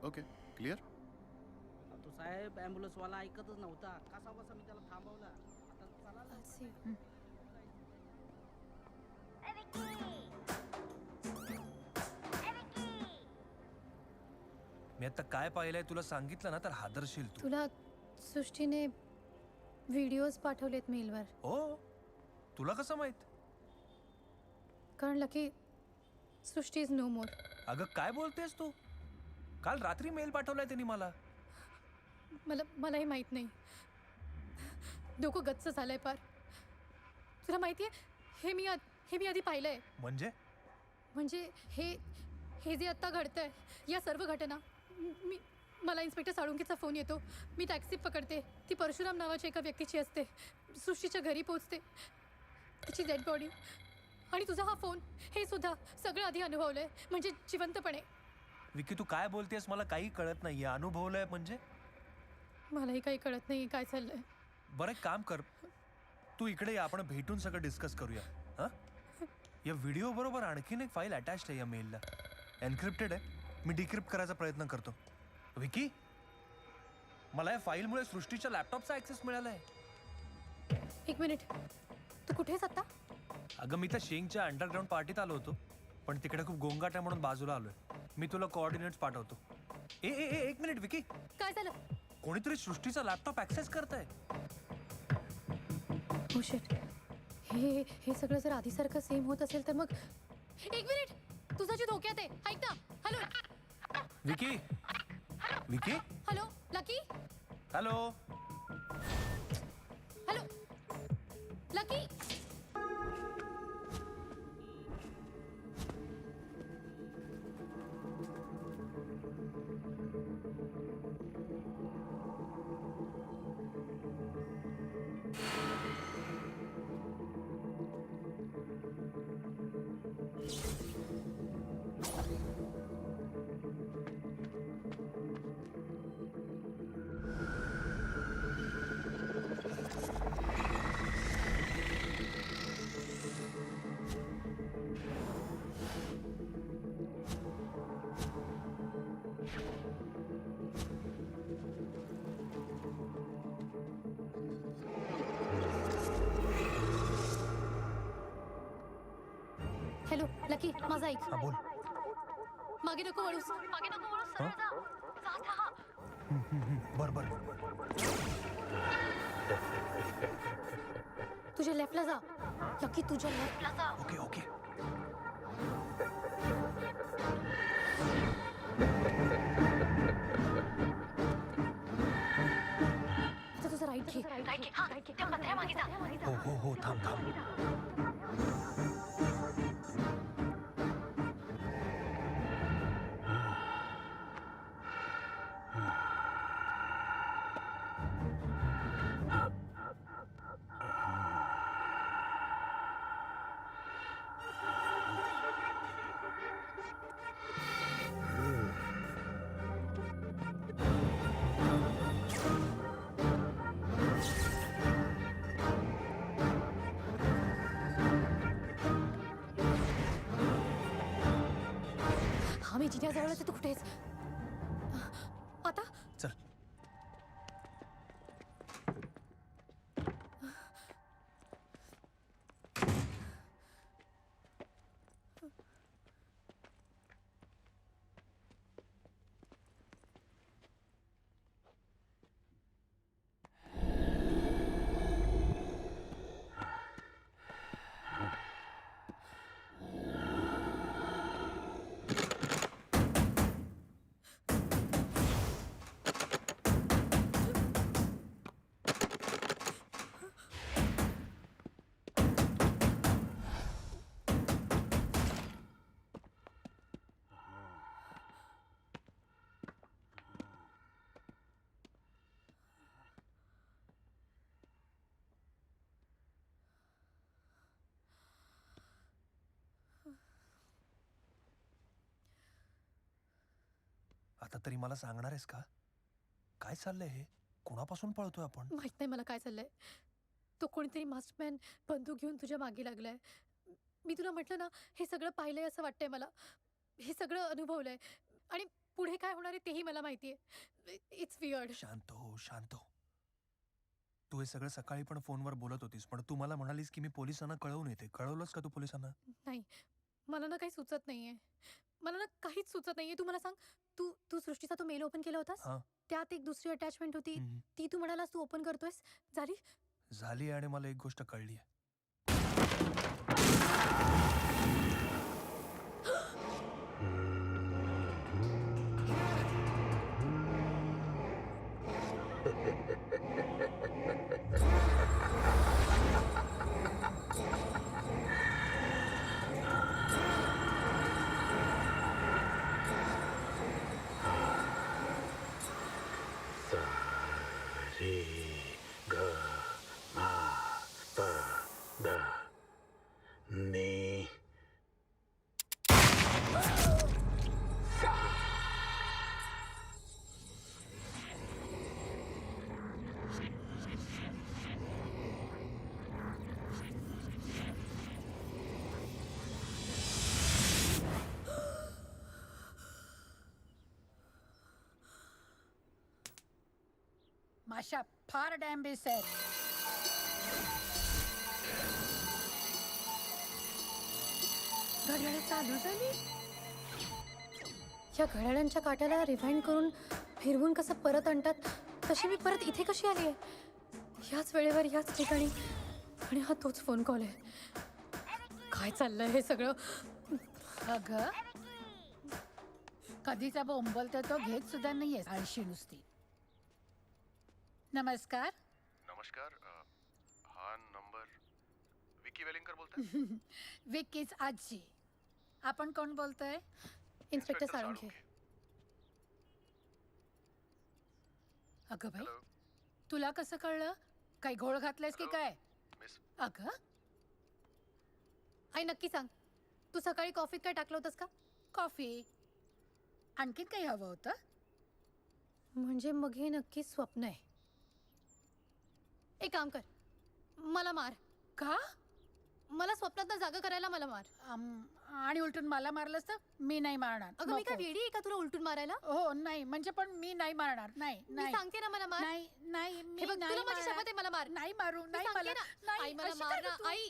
Okay, clear. तो साहेब ॲम्ब्युलन्सवाला ऐकतच नव्हता. कसा बसा मी त्याला थांबवला. आता चला ना. I'll see. मी आता काय पाहिलंय तुला सांगितलं ना तर हादरशील तू. तुला सृष्टीने व्हिडिओज पाठवलेत मेलवर. हो, तुला कसं माहित? कारण लकी सृष्टी इज नो मोर. अगं काय बोलतेस तू? काल रात्री मेल पाठवलाय त्यांनी मला. मलाही माहित नाही. डोकं गच्च झालंय पार. तुला माहितीये, हे मी आधी पाहिलंय. म्हणजे हे जे आत्ता घडतंय, या सर्व घटना, मला इन्स्पेक्टर साळुंकेचा फोन येतो. मी टॅक्सी पकडते. ती परशुराम नावाच्या एका व्यक्तीची असते. सृष्टीच्या घरी पोहोचते, तिची डेड बॉडी. आणि तुझा हा फोन, हे सुद्धा सगळं आधी अनुभवलंय, म्हणजे जिवंतपणे. विकी तू काय बोलतेस? मला काही कळत नाहीये. अनुभवलंय म्हणजे? मलाही काही कळत नाही काय चाललंय. बरं एक काम कर, तू इकडे ये, आपण भेटून सगळं डिस्कस करूया. हां, या व्हिडिओ बरोबर आणखीन एक फाईल अटॅच्ड आहे या मेलला. एन्क्रिप्टेड आहे. मी डिक्रिप्ट करायचा प्रयत्न करतो. विकी, मला या फाईलमुळे सृष्टीच्या लॅपटॉपचा ॲक्सेस मिळालाय. एक मिनिट, तू कुठेस आता? अगं मी त्या शेंगच्या अंडरग्राऊंड पार्टीत आलो होतो, पण तिकडे खूप गोंगाट आहे म्हणून बाजूला आलोय. मी तुला कोऑर्डिनेट्स पाठवतो. एक मिनिट विकी, काय झालं? कोणीतरी सृष्टीचा लॅपटॉप ॲक्सेस करतंय. Oh shit. हे सगळं जर आधीसारखं सेम होत असेल तर मग. एक मिनिट, तुझा जीव धोक्यात आहे. ऐक ना. Hello Vicky, Vicky, hello lucky, hello. Hello lucky. Lucky माझा ऐक. हा बोल. मागे नको वळूस. हा? बर बर. तुझ्या लेफ्टला जा. लकी तुझ्या लेफ्टला जा. Okay okay. आता तुझं राईट घे. हो हो हो थांब थांब. हा मी जिन्याजवळ आहे, तू कुठे आहेस? आता चल. आता तरी मला सांगणार आहेस का? काय चाललंय हे? कुणापासून पळतोय आपण? माहित नाही मला काय चाललंय. तो कोणीतरी मास्टरमॅन बंदूक घेऊन तुझ्या मागे लागलाय. मी तुला म्हटलं ना, हे सगळं पाहिलंय असं वाटतंय मला. हे सगळं अनुभवलंय आणि पुढे काय होणार आहे तेही मला माहितीये. It's weird. शांत हो शांत हो. तू हे सगळं सकाळी पण फोनवर बोलत होतीस, पण तू मला म्हणालीस की मी पोलिसांना कळवून येते. कळवलंस का तू पोलिसांना? नाही, मला ना काही सुचत नाहीये. मला ना काहीच सुचत नाहीये. तू मला सांग, तू तू सृष्टीचा तो मेल ओपन केला होतास? हा. त्यात एक दुसरी अटॅचमेंट होती. हम्म. ती तू म्हणालास तू ओपन करतोयस. झाली? झाली आणि मला एक गोष्ट कळली. रे ग मा प द नि माशा फार डॅम्बिस आहेत. घड्याळ चालू झाली. या घड्याळांच्या काट्याला रिवाइंड करून फिरवून कसं परत आणतात, तशी मी परत इथे कशी आली आहे? ह्याच वेळेवर ह्याच ठिकाणी. आणि हा तोच फोन कॉल आहे. काय चाललंय हे सगळं? अगं कधीचा बोंबलतो तो घेत सुद्धा नाहीये. आळशी नुसती. नमस्कार. नमस्कार. हा नंबर विकी वेलिंगकर बोलतोय. विकीच आजी. आपण कोण बोलतोय? इन्स्पेक्टर साळुंखे. अगं बाई, तुला कसं कळलं? काही घोळ घातलायस की काय? मिस अगं आई नक्की सांग, तू सकाळी कॉफीत काय टाकलं होतंस का? कॉफी. आणखीन काही हवं होतं? म्हणजे मग हे नक्की स्वप्न आहे. एक काम कर, मला मार. का? मला स्वप्नात जागा करायला मला मार. आणि उलटून मला मारलंस तर मी नाही मारणार. अगं मी काय नको. वेडी आहे का तुला उलटून मारायला? हो नाही, म्हणजे पण मी नाही मारणार. नाही मी नाही सांगते ना मला मार. नाही नाही मी हे बघ, नाही तुला माझी मारणार. शपथ आहे, मला मार. नाही मारू. मी नाही सांगते मला ना. नाही आई मला अशी मार काय ना. तू? आई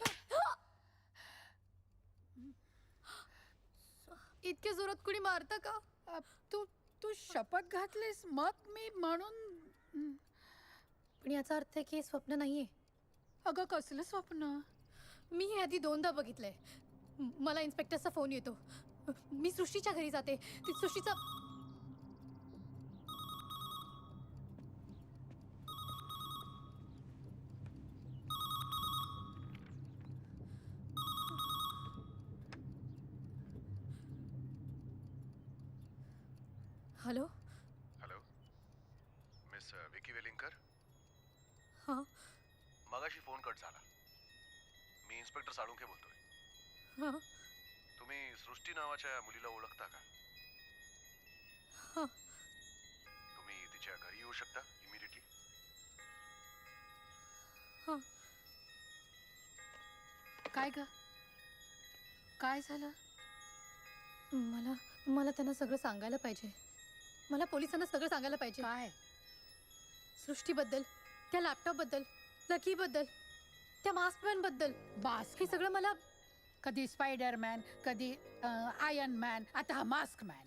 इतक्या जोरात कुणी मारतं का? तू तू शपथ घातलीस मग मी म्हणून पण याचा अर्थ आहे की हे स्वप्न नाहीये. अगं कसलं स्वप्न? मी हे आधी 2दा बघितलंय. मला इन्स्पेक्टरचा फोन येतो. मी सृष्टीच्या घरी जाते. ती सृष्टीचा hello. Hello miss Vicky Welingkar. हां मगाशी फोन कट झाला. मी इन्स्पेक्टर साळुंखे बोलतोय. हां तुम्ही सृष्टी नावाच्या मुलीला ओळखता का? हां. तुम्ही तिच्या घरी येऊ शकता इमिडिएटली? हां. काय ग काय झालं? मला त्यांना सगळं सांगायला पाहिजे. मला पोलिसांना सगळं सांगायला पाहिजे. काय? सृष्टीबद्दल, त्या लॅपटॉपबद्दल, लकीबद्दल, त्या मास्कमॅनबद्दल. बास हे सगळं मला कधी स्पायडरमॅन, कधी आयर्न मॅन, आता हा मास्क मॅन.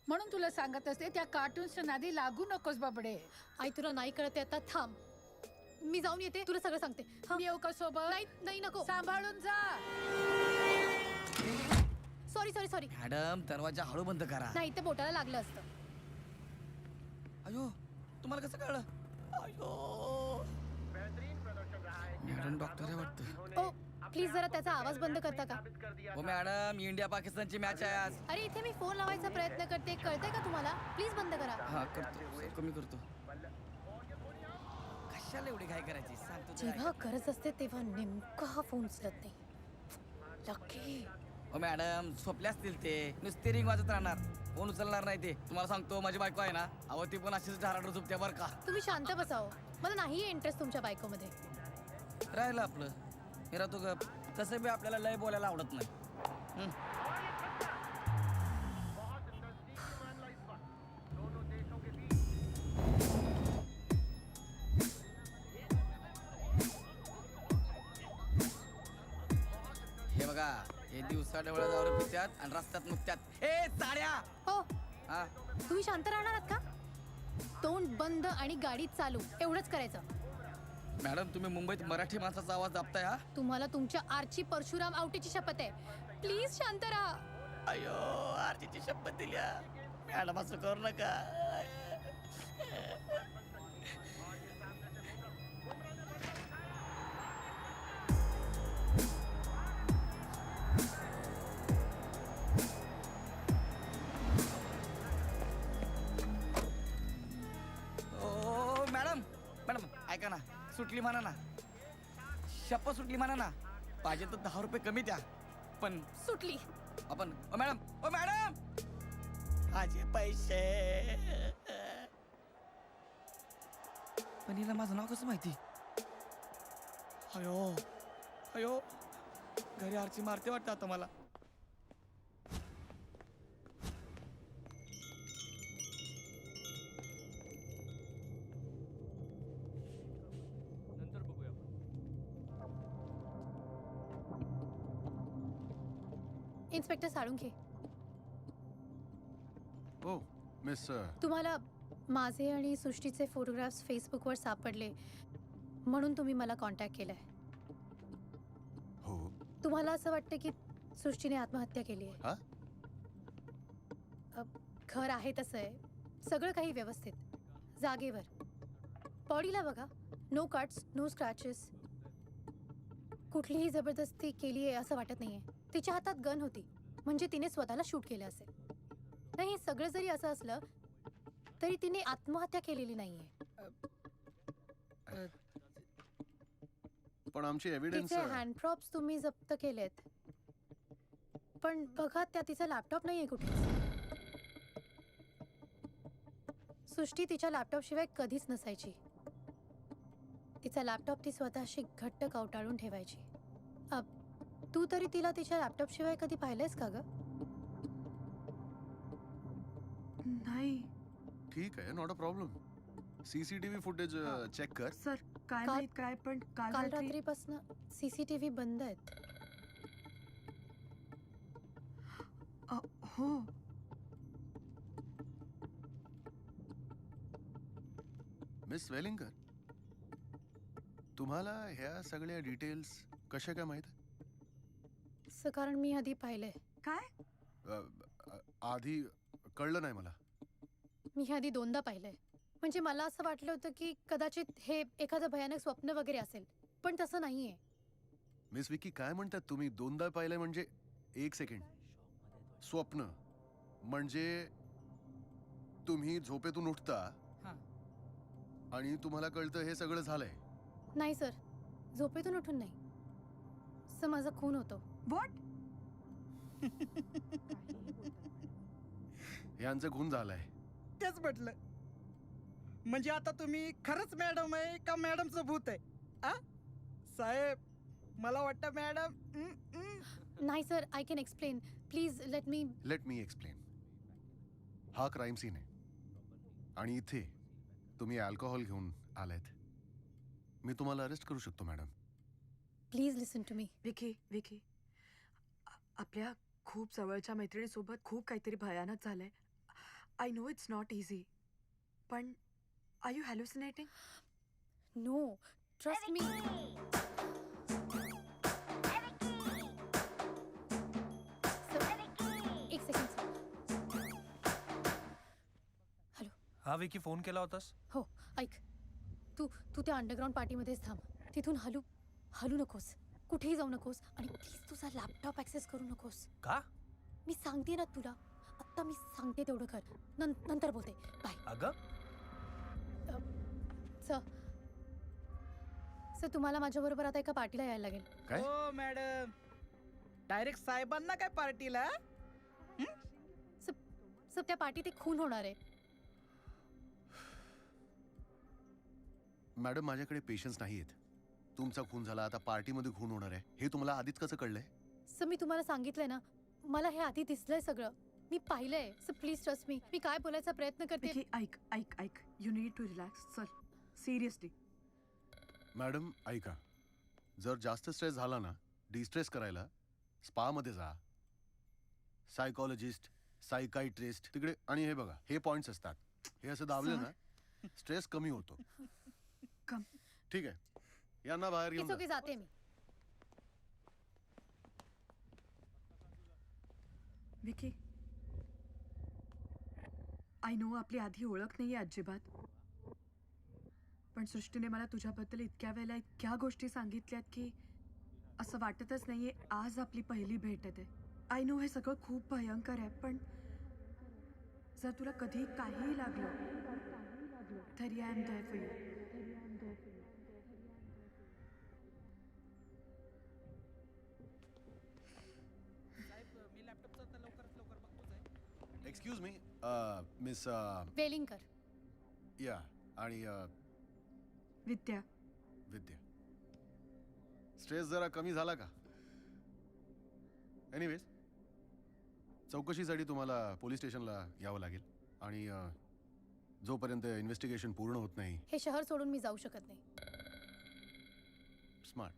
म्हणून तुला सांगत असते त्या कार्टून्सच्या नादी लागू नकोस बाबडे. आई तुला नाही कळत आता. थांब, मी जाऊन येते, तुला सगळं सांगते. हां. मी येऊ का सोबत? नाही नाही नको. सांभाळून जा. Sorry sorry sorry. मॅडम दरवाजा हळू बंद करा. नाही ते बोटाला लागलं असतं. अयो तुम्हाला कसं कळलं? अयो बेहतरीन प्रदर्शन रहा है. मॅडम डॉक्टर आहे वाटतं. ओ प्लीज जरा त्याचा आवाज बंद करता का? हो मॅडम इंडिया पाकिस्तानची मॅच आहे आज. अरे इथे मी फोन लावायचा प्रयत्न करते, कळतंय का तुम्हाला? प्लीज बंद करा. हा करतो कमी करतो. कशाला एवढी घाई करायची सांगतो तर जेव्हा गरज असते तेव्हा नेमका हा फोन उचलत नाही. लकी. हो मॅडम झोपले असतील ते. नुसते रिंग वाजत राहणार, फोन उचलणार नाही ते. तुम्हाला सांगतो माझी बायको आहे ना, अहो ती पण अशीच ढाराडून झोपते बरं का. तुम्ही शांत बसाव. मला नाहीये इंटरेस्ट तुमच्या बायकोमध्ये. राहिलं आपलं मी राहतो ग. तसं बी आपल्याला लय बोलायला आवडत नाही. बहुत नजदीकी मामला इस वक्त दोनों देशों के बीच. हे बघा हे दिवसा डोळ्या दारू पित्यात आणि रस्त्यात मुक्त्यात. हे साड्या. हो, हा तुम्ही शांत राहणार आहात का? तोंड बंद आणि गाडी चालू, एवढंच करायचं. मॅडम तुम्ही मुंबईत मराठी माणसाचा आवाज दाबताय हा. तुम्हाला तुमच्या आरची परशुराम आवटेची शपथ आहे. प्लीज शांत राहा. अयो आरतीची शपथ दिल्या. मॅडम असं करू नका. ओ मॅडम मॅडम ऐका ना, सुटली म्हणा ना, शपथ सुटली म्हणा ना. पाहिजे तर 10 रुपये कमी द्या पण सुटली. आपण. ओ मॅडम ओ मॅडम माझे पैसे. पण हिला माझं नाव कसं माहिती? अयो अयो घरी आरची मारते वाटतं आता मला. इन्स्पेक्टर साळुंखे, हो मिस तुम्हाला माझे आणि सृष्टीचे फोटोग्राफ्स फेसबुकवर सापडले म्हणून तुम्ही मला कॉन्टॅक्ट केलाय. हो. तुम्हाला असं वाटतं की सृष्टीने आत्महत्या केली आहे? हा? घर आहे तसं आहे, सगळं काही व्यवस्थित, जागेवर. बॉडीला बघा, नो कट्स, नो स्क्रॅचेस. कुठलीही जबरदस्ती केली आहे असं वाटत नाहीये. तिच्या हातात गन होती, म्हणजे तिने स्वतःला शूट केलं असेल. नाही, हे सगळं जरी असं असलं तरी तिने आत्महत्या केलेली नाहीये. पण आमची एव्हिडन्स. तिचे हँडप्रॉप्स तुम्ही जप्त केलेत, पण बघा त्या तिचा लॅपटॉप नाहीये कुठे. सृष्टी तिच्या लॅपटॉप शिवाय कधीच नसायची. तिचा लॅपटॉप ती स्वतःशी घट्ट कवटाळून ठेवायची. तू तरी तिला तिच्या लॅपटॉप शिवाय कधी पाहिलंयस का ग? नाही ठीक आहे, not a problem. CCTV footage check कर. सर, काय काल- माहित काय, पण काल काल रात्री रात्रीपासून CCTV बंद आहेत. हो. मिस वेलिंगर, तुम्हाला ह्या सगळ्या डिटेल्स कशा काय माहीत? सर कारण मी आधी पाहिलंय. काय? आधी कळलं नाही मला. मी आधी 2दा पाहिलंय. म्हणजे मला असं वाटलं होतं की कदाचित हे एखादं भयानक स्वप्न वगैरे असेल, पण तसं नाहीये. मिस विकी, काय म्हणतात तुम्ही? 2दा पाहिलंय म्हणजे? एक सेकंड. स्वप्न म्हणजे तुम्ही झोपेतून उठता हां. आणि तुम्हाला कळतं हे सगळं झालंय. नाही सर, झोपेतून उठून नाही. सर माझा खून होतो. व्हॉट? यांचं खून झालाय. तेच म्हटलं. म्हणजे आता तुम्ही खरंच मॅडम आहे का मॅडमचं भूत आहे? आ साहेब, मला वाटतं मॅडम नाही sir, I can explain. Please let me. Let me explain. हा क्राईम सीन आहे आणि इथे तुम्ही अल्कोहोल घेऊन आलायत. मी तुम्हाला अरेस्ट करू शकतो madam. Please listen to me. Vicky, आपल्या खूप जवळच्या मैत्रिणीसोबत खूप काहीतरी भयानक झालंय. I know it's not easy, पण are you hallucinating? No, trust me. एक सेकंड सर. हॅलो. हा विकी, फोन केला होतास? हो, ऐक. तू त्या अंडरग्राऊंड पार्टीमध्येच थांब. तिथून हलू नकोस, कुठेही जाऊ नकोस आणि प्लीज तुझा लॅपटॉप ऍक्सेस करू नकोस. का? मी सांगते ना तुला. आत्ता मी सांगते तेवढं कर. नंतर बोलते. बाय. अगं, सर तुम्हाला माझ्याबरोबर आता एका पार्टीला यायला लागेल. काय? हो मॅडम, डायरेक्ट साहेबांना काय पार्टीला? सर त्या पार्टीत एक खून होणार आहे. मॅडम, माझ्याकडे पेशन्स नाहीयेत. तुमचा खून झाला, आता पार्टीमध्ये खून होणार आहे हे तुम्हाला आधीच कसं कळलंय? सर मी तुम्हाला सांगितलंय ना, मला हे आधी दिसलंय सगळं. मी पाहिलंय. Sir please trust me. मी काय बोलायचा प्रयत्न करते. विकी, ऐक. You need to relax. चल, सिरियसली. मॅडम ऐका, जर जास्त स्ट्रेस झाला ना, डिस्ट्रेस करायला स्पामध्ये जा. सायकॉलॉजिस्ट, सायकायट्रिस्ट तिकडे. आणि हे बघा, हे पॉइंट्स असतात. हे असं दाबलं ना, स्ट्रेस कमी होतो. कम. ठीक आहे, यांना बाहेर घेऊन जा. ओके, जाते मी. विकी, आय नो आपली आधी ओळख नाहीये अजिबात, पण सृष्टीने मला तुझ्याबद्दल इतक्या वेळेला इतक्या गोष्टी सांगितल्यात की असं वाटतच नाहीये आज आपली पहिली भेट आहे. आय नो हे सगळं खूप भयंकर आहे, पण जर तुला कधी काहीही लागलं तरी I am there for you. साहेब, मी लॅपटॉपचं आता लवकरात लवकर बघतोच आहे. Excuse me, miss Welingkar. या आणि विद्या, विद्या, स्ट्रेस जरा कमी झाला का? एनिवेज, चौकशीसाठी तुम्हाला पोलीस स्टेशनला यावं लागेल आणि जोपर्यंत इन्व्हेस्टिगेशन पूर्ण होत नाही. हे शहर सोडून मी जाऊ शकत नाही. स्मार्ट.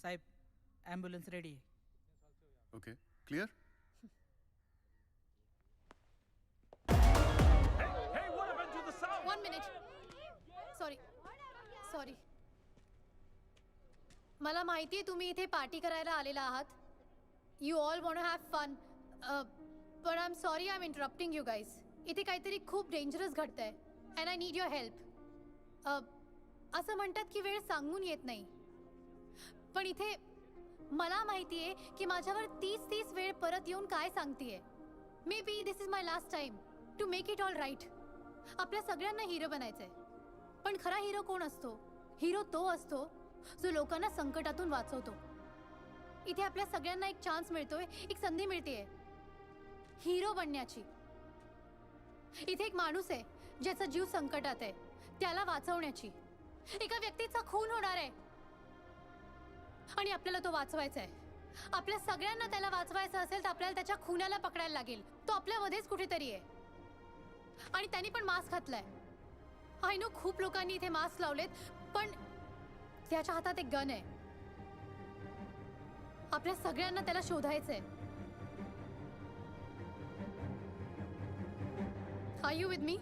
साहेब, ॲम्ब्युलन्स रेडी आहे. Okay, clear. One minute. Sorry. मला माहितीये तुम्ही इथे पार्टी करायला आलेला आहात. You all want to have fun, पण I am sorry, I am interrupting you guys. इथे काहीतरी खूप डेंजरस घडतंय and I need your help. असं म्हणतात की वेळ सांगून येत नाही, पण इथे मला माहितीये की माझ्यावर 30 वेळ परत येऊन काय सांगतेय. Maybe this is my last time to make it all right. आपल्या सगळ्यांना हिरो बनायचंय, पण खरा हिरो कोण असतो? हिरो तो असतो जो लोकांना संकटातून वाचवतो. इथे आपल्या सगळ्यांना एक चान्स मिळतोय, एक संधी मिळतेय हिरो बनण्याची. इथे एक माणूस आहे ज्याचा जीव संकटात आहे, त्याला वाचवण्याची. एका व्यक्तीचा खून होणार आहे आणि आपल्याला तो वाचवायचा आहे. आपल्या सगळ्यांना त्याला वाचवायचं असेल तर आपल्याला त्याच्या खुनाला पकडायला लागेल. तो आपल्यामध्येच कुठेतरी आहे आणि त्यांनी पण मास्क घातलाय. आय नो खूप लोकांनी इथे मास्क लावलेत, पण त्याच्या हातात एक गन आहे. आपल्या सगळ्यांना त्याला शोधायचंय. Are you with me?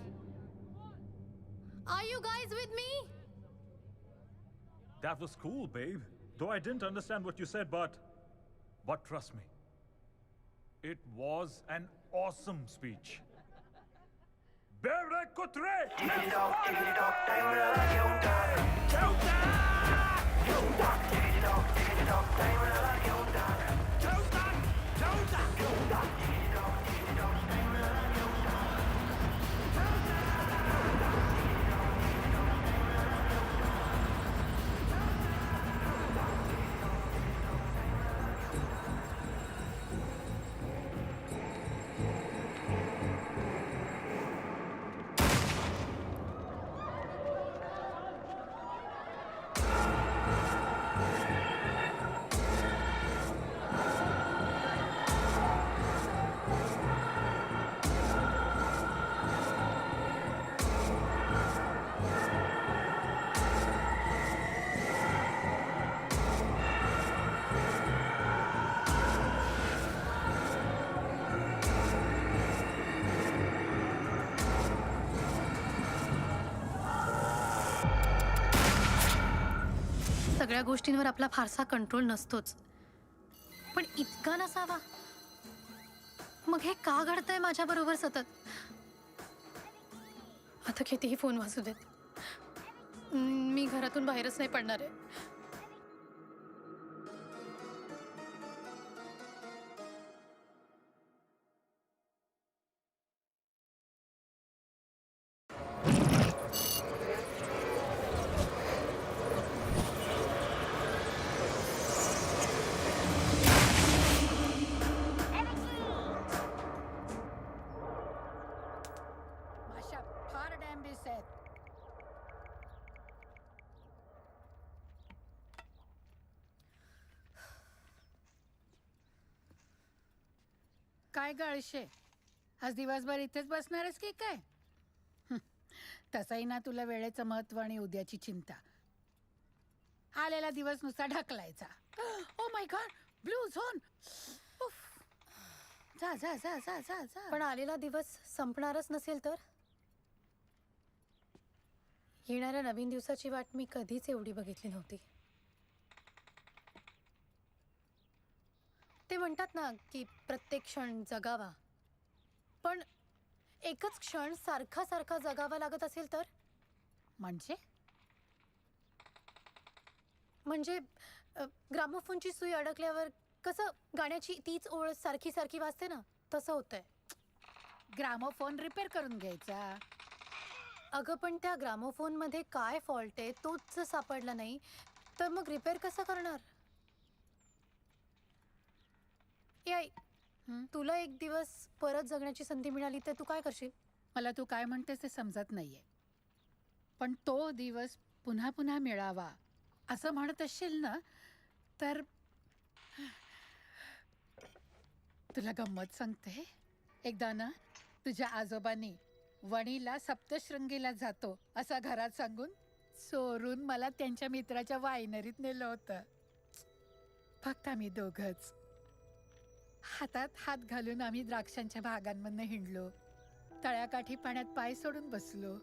Are you guys with me? That was cool, babe. Though I didn't understand what you said, but trust me, it was an awesome speech. Bevre kutre! सगळ्या गोष्टींवर आपला फारसा control नसतोच, पण इतका नसावा. मग हे का घडतंय माझ्या बरोबर सतत? आता कितीही फोन वाजू देत, मी घरातून बाहेरच नाही पडणार आहे. माशा फार डॅम्बिस आहेत. काय गळशे, आज दिवसभर इथेच बसणारच की काय? तसंही ना तुला वेळेचं महत्व आणि उद्याची चिंता. आलेला दिवस नुसता ढकलायचा. Oh my God, blue zone. जा जा जा जा जा जा. पण आलेला दिवस संपणारच नसेल तर? येणाऱ्या नवीन दिवसाची वाट मी कधीच एवढी बघितली नव्हती. ते म्हणतात ना की प्रत्येक क्षण जगावा, पण एकच क्षण सारखा सारखा जगावा लागत असेल तर? म्हणजे ग्रामोफोनची सुई अडकल्यावर कसं गाण्याची तीच ओळ सारखी सारखी वाजते ना, तसं होतंय. ग्रामोफोन रिपेअर करून घ्यायचा. अगं पण त्या ग्रामोफोनमध्ये काय फॉल्ट आहे तोच सापडला नाही तर मग रिपेअर कसं करणार? याय, तुला एक दिवस परत जगण्याची संधी मिळाली तर तू काय करशील? मला तू काय म्हणतेस ते समजत नाहीये, पण तो दिवस पुन्हा पुन्हा मिळावा असं म्हणत असशील ना, तर तुला गंमत सांगते. एकदा ना तुझ्या आजोबांनी वणीला सप्तशृंगीला जातो असं घरात सांगून चोरून मला त्यांच्या मित्राच्या वायनरीत नेलं होतं. फक्त आम्ही दोघंच. हातात हात घालून आम्ही द्राक्षांच्या बागांमधनं हिंडलो, तळ्याकाठी पाण्यात पाय सोडून बसलो,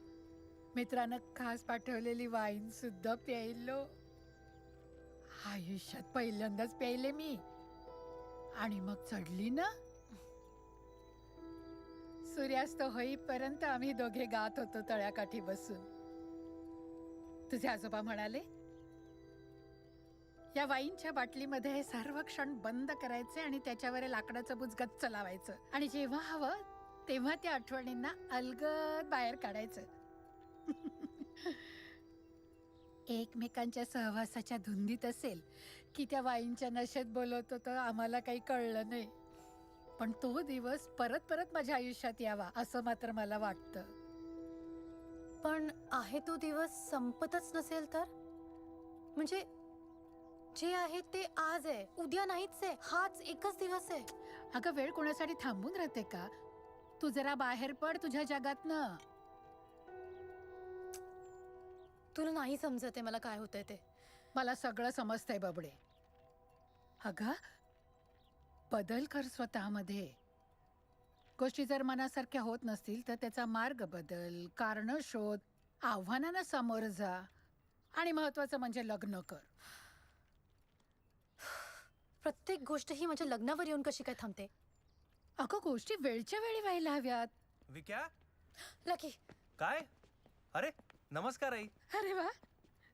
मित्रानं खास पाठवलेली वाईन सुद्धा प्यायलो. आयुष्यात पहिल्यांदाच प्यायले मी. आणि मग चढली ना, सूर्यास्त होईपर्यंत आम्ही दोघे गात होतो तळ्याकाठी बसून. तुझे आजोबा म्हणाले, या वाईनच्या बाटलीमध्ये हे सर्व क्षण बंद करायचे आणि त्याच्यावर लाकडाचं बुज गच्च लावायचं आणि जेव्हा हवं तेव्हा त्या आठवणींना अलगद बाहेर काढायचं. एकमेकांच्या सहवासाच्या धुंदीत असेल की त्या वाईनच्या नशेत बोलत होतं आम्हाला काही कळलं नाही. पण तो दिवस परत परत माझ्या आयुष्यात यावा असं मात्र मला वाटतं. पण आहे तो दिवस संपतच नसेल तर? म्हणजे जे आहे ते आज आहे, उद्या नाहीच आहे. हाच एकच दिवस आहे. अगं वेळ कोणासाठी थांबून राहते का? तू जरा बाहेर पड तुझ्या जगातनं. तुला नाही समजत आहे मला काय होतंय ते. मला सगळं समजतंय बबडे. अगं बदल कर स्वतःमध्ये. गोष्टी जर मनासारख्या होत नसतील तर त्याचा मार्ग बदल, कारण शोध, आव्हानांना सामोरं जा आणि महत्वाचं म्हणजे लग्न कर. प्रत्येक गोष्ट ही माझ्या लग्नावर येऊन कशी काय थांबते? अगं गोष्टी वेळच्या वेळी व्हायला हव्यात. विक्या लकी, काय? अरे नमस्कार आई. अरे वा,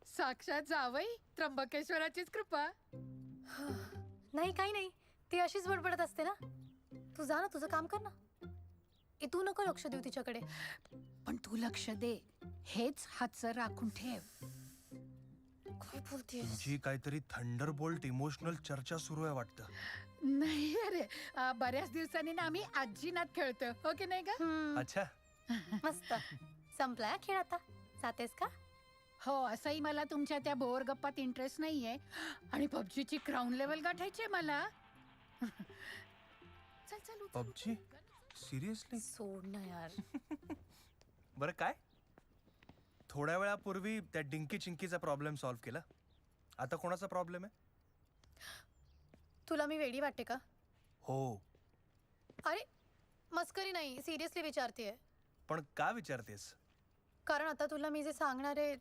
साक्षात जावई, त्र्यंबकेश्वराचीच कृपा. नाही काही नाही, ती अशीच बडबडत असते ना. तू जा ना, तुझं काम कर ना. तू नको लक्ष देऊ तिच्याकडे. पण तू लक्ष दे, हेच हातचं राखून ठेव. काय बोलतेस? तुमची काहीतरी थंडरबोल्ट इमोशनल चर्चा सुरू आहे वाटतं. नाही अरे, बऱ्याच दिवसांनी ना आम्ही आजीनाथ खेळतो, हो की नाही का? अच्छा. मस्त. संपलाय खेळ आता. जातेस का? हो, असंही मला तुमच्या त्या बोर गप्पात इंटरेस्ट नाहीये आणि पबजीची क्राऊन लेवल गाठायची मला. चल चल उचल, पबजी? सिरियसली? सोड ना यार. बरं काय? थोड्या वेळापूर्वी त्या डिंकी चिंकीचा प्रॉब्लेम सॉल्व्ह केला. आता कोणाचा प्रॉब्लेम आहे? तुला मी वेडी वाटते का? हो. अरे मस्करी नाही, सिरियसली विचारतेय. पण का विचारतेस? कारण आता तुला मी जे सांगणार आहे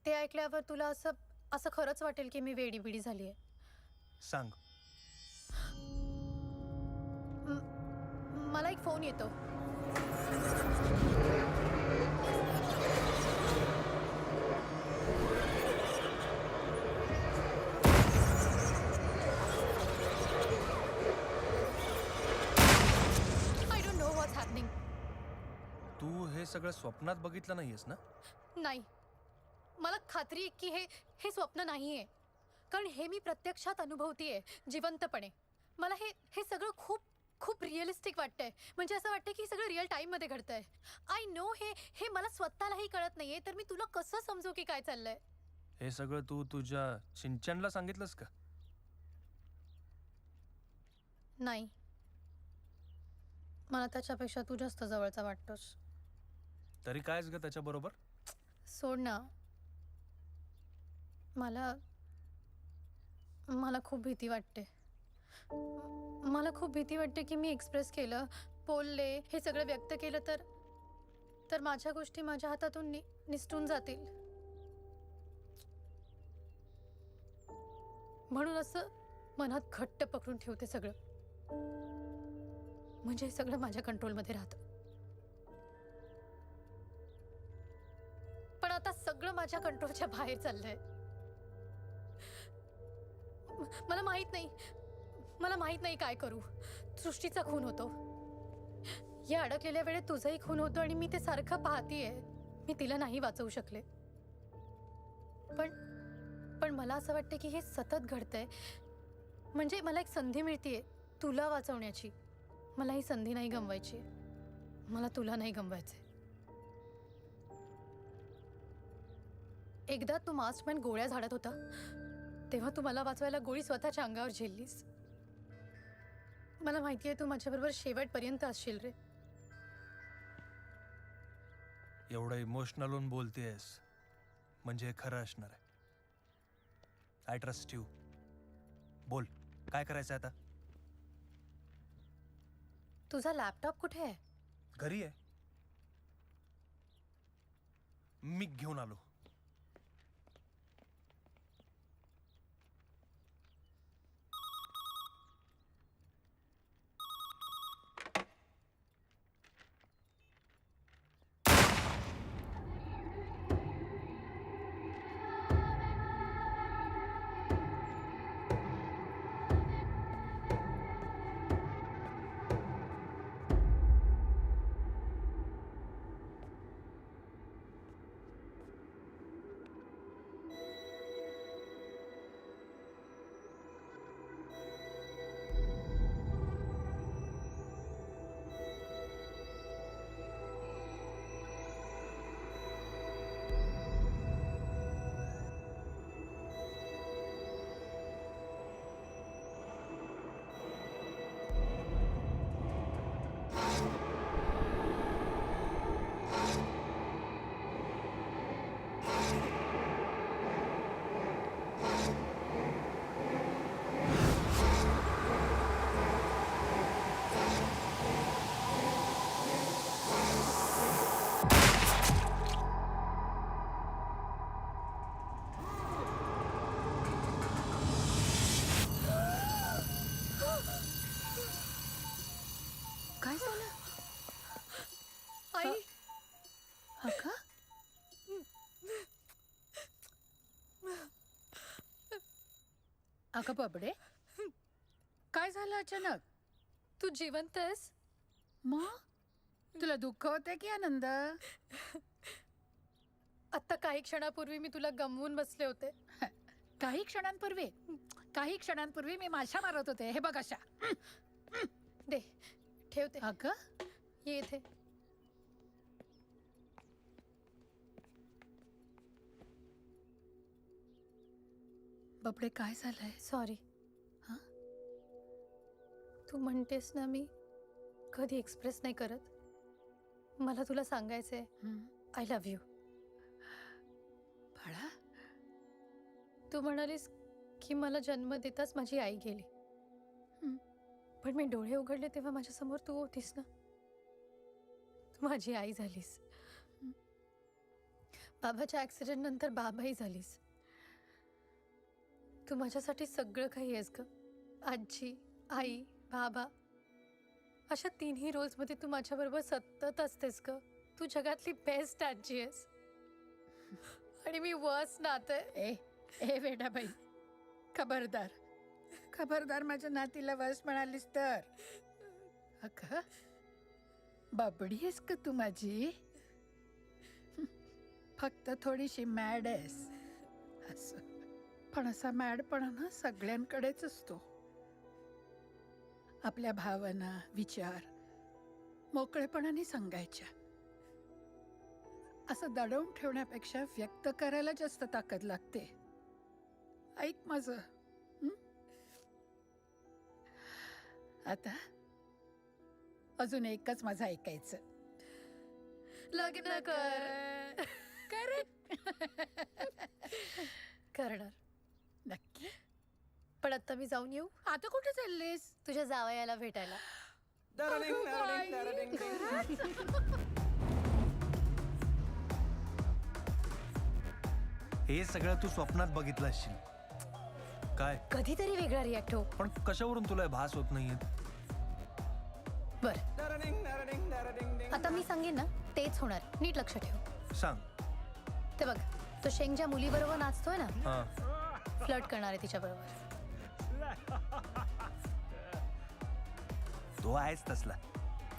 ते ऐकल्यावर तुला असं असं खरंच वाटेल की मी वेडी बिडी झाली आहे. सांग. मला एक फोन येतो. I don't know what's happening. तू हे सगळं स्वप्नात बघितलं नाहीयेस ना? नाही, मला खात्री आहे की हे स्वप्न नाहीये. कारण हे मी प्रत्यक्षात अनुभवतीये जिवंतपणे. मला हे सगळं खूप खूप रिअलिस्टिक वाटतंय. म्हणजे असं वाटतंय की सगळं रिअल टाइम मध्ये घडतंय. आय नो हे मला स्वतःलाही कळत नाहीये, तर मी तुला कसं समजू की काय चाललंय. हे सगळं तू तुझ्या चिंचनला सांगितलंस का? नाही, मला त्याच्यापेक्षा तू जास्त जवळचा वाटतोस. तरी कायच ग त्याच्याबरोबर? सोड ना. मला खूप भीती वाटते. मला खूप भीती वाटते की मी एक्सप्रेस केलं, बोलले, हे सगळं व्यक्त केलं तर माझ्या गोष्टी माझ्या हातातून निसटून जातील. म्हणून असं मनात घट्ट पकडून ठेवते सगळं. म्हणजे हे सगळं माझ्या कंट्रोलमध्ये राहतं. पण आता सगळं माझ्या कंट्रोलच्या बाहेर चाललंय. मला माहित नाही काय करू. सृष्टीचा खून होतो, या अडकलेल्या वेळेत तुझाही खून होतो आणि मी ते सारखं पाहतीये. मी तिला नाही वाचवू शकले. पण मला असं वाटतं की हे सतत घडतंय. म्हणजे मला एक संधी मिळतीये तुला वाचवण्याची. मला ही संधी नाही गमवायची. मला तुला नाही गमवायचे. एकदा तू मास्टमॅन गोळ्या झाडत होता तेव्हा तू मला वाचवायला गोळी स्वतःच्या अंगावर झेललीस. मला माहितीये तू माझ्याबरोबर शेवटपर्यंत असशील रे. एवढं इमोशनल होऊन बोलतेस म्हणजे हे खरं असणार आहे. I trust you. बोल, काय करायचं आता? तुझा लॅपटॉप कुठे आहे? घरी आहे. मी घेऊन आलो. अगं बबडे काय झालं अचानक? तू जिवंत आहेस? मग तुला दुःख होते की आनंद? आत्ता काही क्षणापूर्वी मी तुला गमवून बसले होते. काही क्षणांपूर्वी मी माशा मारत होते. हे बघ अशा. दे ठेवते. अगं ये इथे. बबडे काय झालंय? सॉरी. हं? तू म्हणतेस ना मी कधी एक्सप्रेस नाही करत. मला तुला सांगायचंय आय लव्ह यू. बाळा तू म्हणालीस की मला जन्म देताच माझी आई गेली. पण मी डोळे उघडले तेव्हा माझ्यासमोर तू होतीस ना. तू माझी आई झालीस. बाबाच्या ऍक्सिडेंट नंतर बाबाही झालीस. तू माझ्यासाठी सगळं काही आहेस ग. आजी, आई, बाबा अशा तिन्ही रोल्समध्ये तू माझ्याबरोबर सतत असतेस ग. तू जगातली बेस्ट आजी आहेस आणि मी वर्स नाते. ए वेडाबाई खबरदार माझ्या नातीला वस म्हणालीस तर. अगं बबडी आहेस का तू माझी? फक्त थोडीशी मॅड आहेस असं. पण असा मॅडपणा ना सगळ्यांकडेच असतो. आपल्या भावना विचार मोकळेपणाने सांगायच्या. असं दडवून ठेवण्यापेक्षा व्यक्त करायला जास्त ताकद लागते. ऐक माझं. आता अजून एकच माझं ऐकायचं. लग्न कर. करणार नक्की. पण आता मी जाऊन येऊ? आता कुठे चाललीस? तुझ्या जावयाला भेटायला. हे सगळं तू स्वप्नात बघितलं असशील. काय कधीतरी वेगळा रिॲक्ट हो. पण कशावरून तुला भास होत नाहीये? बर आता मी सांगेन ना तेच होणार. नीट लक्ष ठेव. सांग. ते बघ तो शेंग ज्या मुलीबरोबर नाचतोय ना हा फ्लर्ट करणार आहे तिच्याबरोबर. तो आहेच तसला.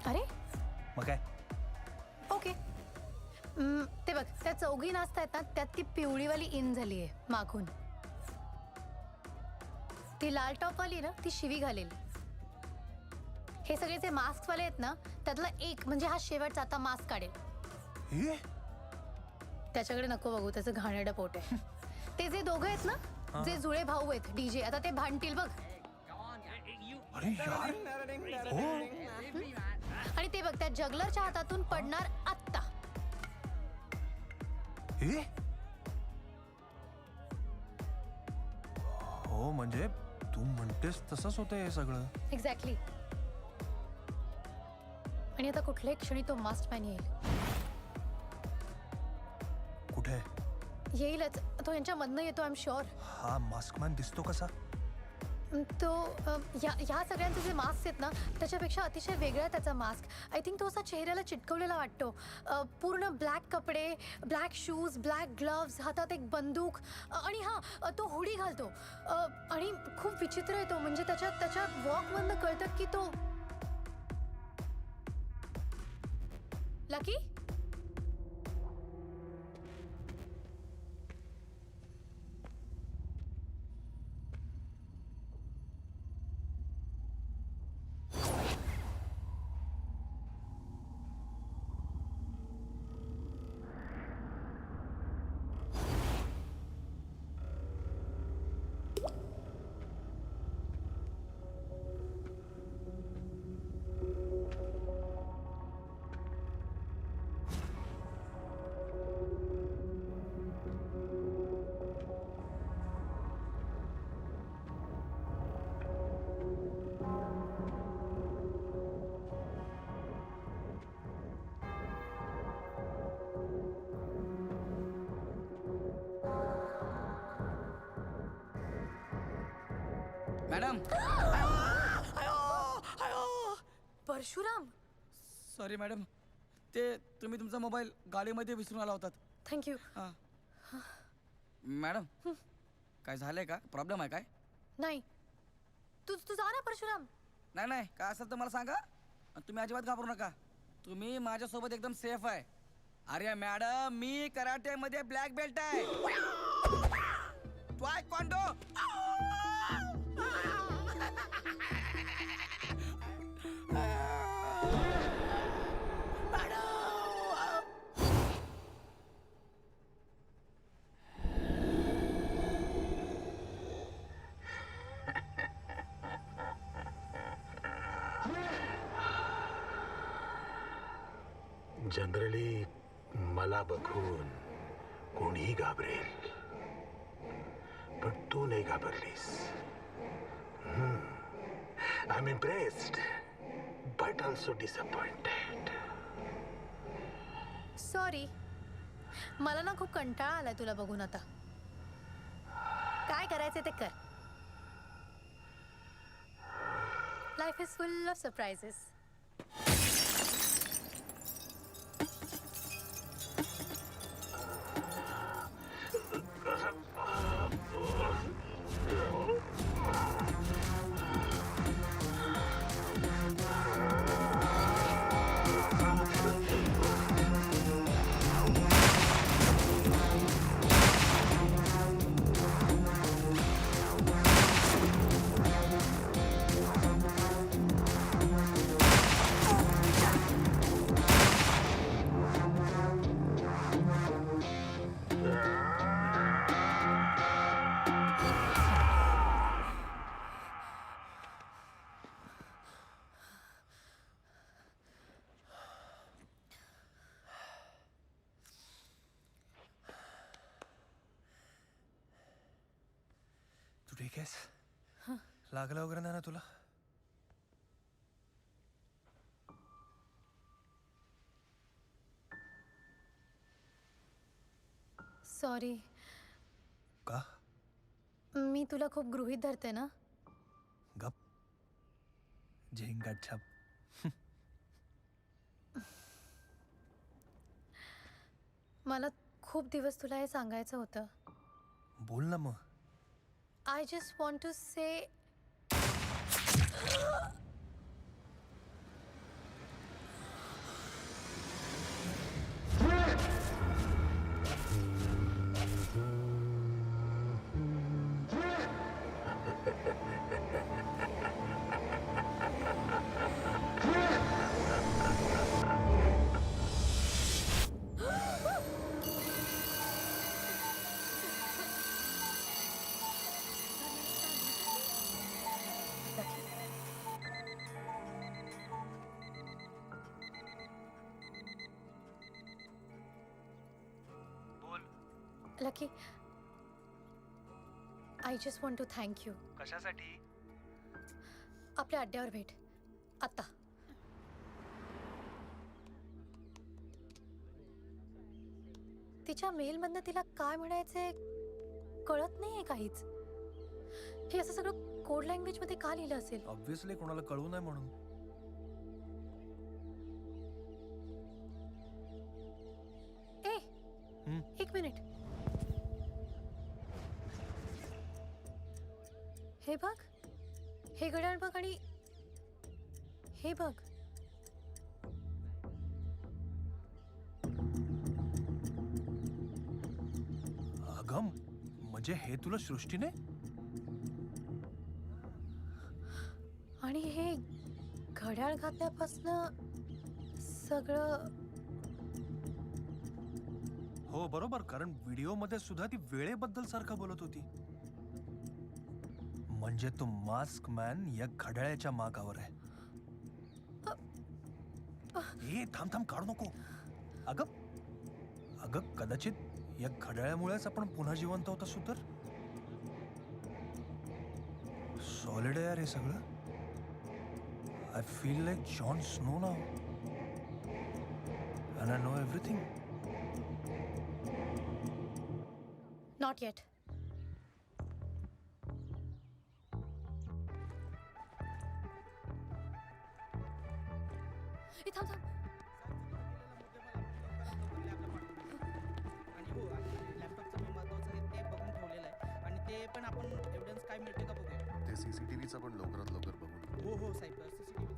अरे मग काय? ओके. ते बघ त्या चौघी नाचतायत ना त्यात ती पिवळीवाली इन झाली आहे मागून. ती लाल टॉपवाली ना ती शिवी घालेल. हे सगळे जे मास्कवाले आहेत ना त्यातला एक म्हणजे हा शेवटचा आता मास्क काढेल. हे त्याच्याकडे नको बघू त्याचं घाणेरडं पोट आहे. ते जे दोघं आहेत ना जे जुळे भाऊ आहेत डीजे आता ते भांडतील बघ. अरे यार हो. आणि ते बघ त्या जगलरच्या हातातून पडणार आत्ता. हे हो म्हणजे तू म्हणतेस तसंच होतं हे सगळं. एक्झॅक्टली. आणि आता कुठल्याही क्षणी तो मास्ट मॅन येईल. कुठे येईलच. तो यांच्यामधनं येतो आय एम शुअर. हा मास्कमॅन दिसतो कसा? तो ह्या सगळ्यांचे जे मास्क आहेत ना त्याच्यापेक्षा अतिशय वेगळा आहे त्याचा मास्क. आय थिंक तो असा चेहऱ्याला चिटकवलेला वाटतो. पूर्ण ब्लॅक कपडे, ब्लॅक शूज, ब्लॅक ग्लव्स, हातात एक बंदूक आणि हा तो हुडी घालतो. आणि खूप विचित्र आहे तो. म्हणजे त्याच्या वॉकमधनं कळतं की तो Lucky. Madam Parshuram. Sorry madam. ते तुम्ही तुमचा मोबाईल गाडीमध्ये विसरून आला होतात. थँक्यू. हां मॅडम काय झालंय का? प्रॉब्लेम आहे काय? नाही, तू तू जा ना परशुराम. नाही नाही, काय असेल तर मला सांगा. आणि तुम्ही अजिबात घाबरू नका. तुम्ही माझ्यासोबत एकदम सेफ आहे. अरे मॅडम, मी कराटेमध्ये ब्लॅक बेल्ट आहे. तायक्वांडो. जनरली मला बघून कोणीही घाबरेल, पण तू नाही घाबरलीस. I am impressed but also disappointed. Sorry, मला ना खूप कंटाळा आलाय तुला बघून. आता काय करायचं ते कर. Life is full of surprises. तू ठीक आहेस? लागलं वगैरे नाही ना तुला? सॉरी. का? मी तुला खूप गृहीत धरते ना. गप. झिंगाट छाप. मला खूप दिवस तुला हे सांगायचं होतं. बोल ना मग. I just want to say. Lucky, I just want to thank you. कशासाठी? आपल्या अड्ड्यावर भेट आता. तिच्या मेलमधनं तिला काय म्हणायचंय कळत नाहीये काहीच. हे असं सगळं कोड लँग्वेज मध्ये का लिहिलं असेल? ऑब्व्हियसली कोणाला कळू नये म्हणून. ए, एक मिनिट. हे बघ, हे घड्याळ बघ आणि हे बघ. अगं, म्हणजे हे तुला सृष्टीने? आणि हे घड्याळ घातल्यापासनं सगळं. हो बरोबर, कारण व्हिडिओ मध्ये सुद्धा ती वेळेबद्दल सारखं बोलत होती. म्हणजे तो मास्क मॅन या घड्याळ्याच्या मागावर आहे. ए थांब थांब, काढू नको. अगं अगं, कदाचित या घड्याळ्यामुळेच आपण पुन्हा जिवंत होत असू तर. सॉलिड आहे यार हे सगळं. I feel like Jon Snow now and I know everything. Not yet. ए, थांब थांब. आणि हो, आणि लॅपटॉपचं मी महत्वाचं आहे ते बघून ठेवलेलं आहे. आणि ते पण आपण एव्हिडन्स काय मिळते का बघूया. सीसीटीव्हीचं पण लवकरात लवकर बघून हो हो साहेब CCTV चं मी सांगितलंय.